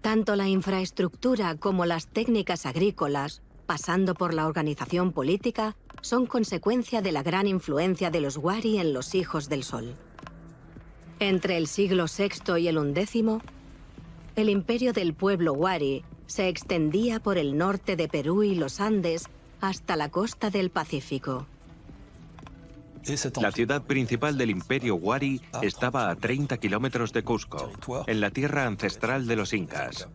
Tanto la infraestructura como las técnicas agrícolas, pasando por la organización política, son consecuencia de la gran influencia de los Wari en los Hijos del Sol. Entre el siglo VI y el XI, el imperio del pueblo Wari se extendía por el norte de Perú y los Andes hasta la costa del Pacífico. La ciudad principal del Imperio Wari estaba a 30 kilómetros de Cusco, en la tierra ancestral de los incas.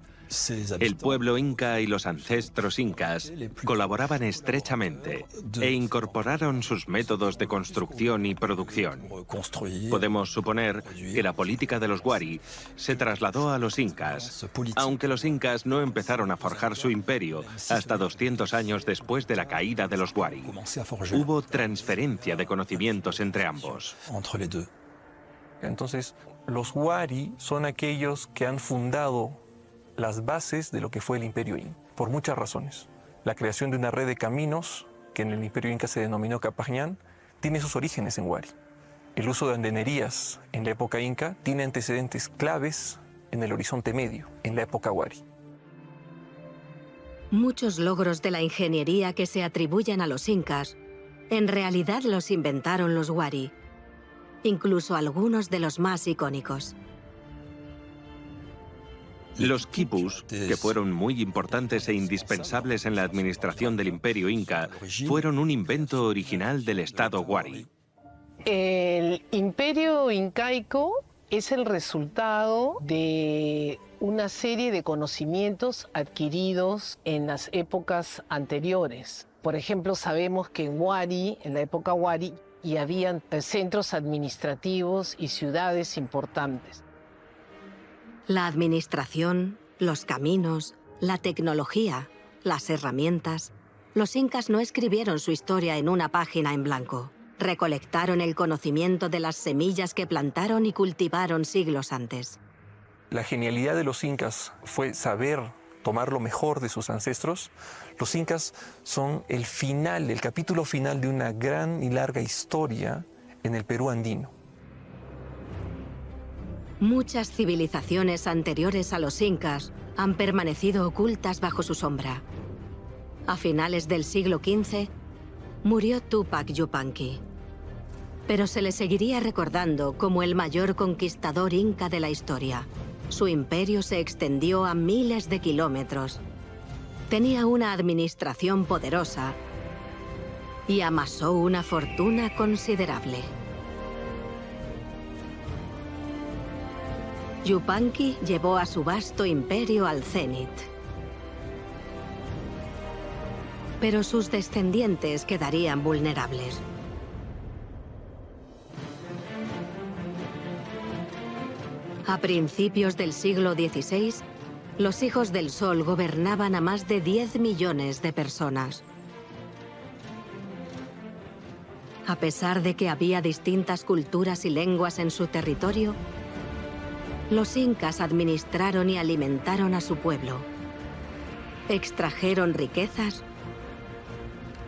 El pueblo inca y los ancestros incas colaboraban estrechamente e incorporaron sus métodos de construcción y producción. Podemos suponer que la política de los Wari se trasladó a los incas, aunque los incas no empezaron a forjar su imperio hasta 200 años después de la caída de los Wari. Hubo transferencia de conocimientos entre ambos. Entonces, los Wari son aquellos que han fundado las bases de lo que fue el Imperio Inca, por muchas razones. La creación de una red de caminos, que en el Imperio Inca se denominó Capañán, tiene sus orígenes en Wari. El uso de andenerías en la época Inca tiene antecedentes claves en el Horizonte Medio, en la época Wari. Muchos logros de la ingeniería que se atribuyen a los incas, en realidad los inventaron los Wari, incluso algunos de los más icónicos. Los quipus, que fueron muy importantes e indispensables en la administración del Imperio Inca, fueron un invento original del Estado Wari. El Imperio Incaico es el resultado de una serie de conocimientos adquiridos en las épocas anteriores. Por ejemplo, sabemos que en Wari, en la época Wari, y habían centros administrativos y ciudades importantes. La administración, los caminos, la tecnología, las herramientas. Los incas no escribieron su historia en una página en blanco. recolectaron el conocimiento de las semillas que plantaron y cultivaron siglos antes. La genialidad de los incas fue saber tomar lo mejor de sus ancestros. Los incas son el final, el capítulo final de una gran y larga historia en el Perú andino. Muchas civilizaciones anteriores a los incas han permanecido ocultas bajo su sombra. A finales del siglo XV, murió Túpac Yupanqui. Pero se le seguiría recordando como el mayor conquistador inca de la historia. Su imperio se extendió a miles de kilómetros. Tenía una administración poderosa y amasó una fortuna considerable. Yupanqui llevó a su vasto imperio al cenit. Pero sus descendientes quedarían vulnerables. A principios del siglo XVI, los Hijos del Sol gobernaban a más de 10 millones de personas. A pesar de que había distintas culturas y lenguas en su territorio, los incas administraron y alimentaron a su pueblo. Extrajeron riquezas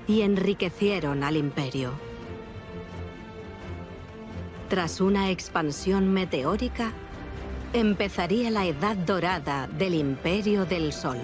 y enriquecieron al imperio. Tras una expansión meteórica, empezaría la Edad Dorada del Imperio del Sol.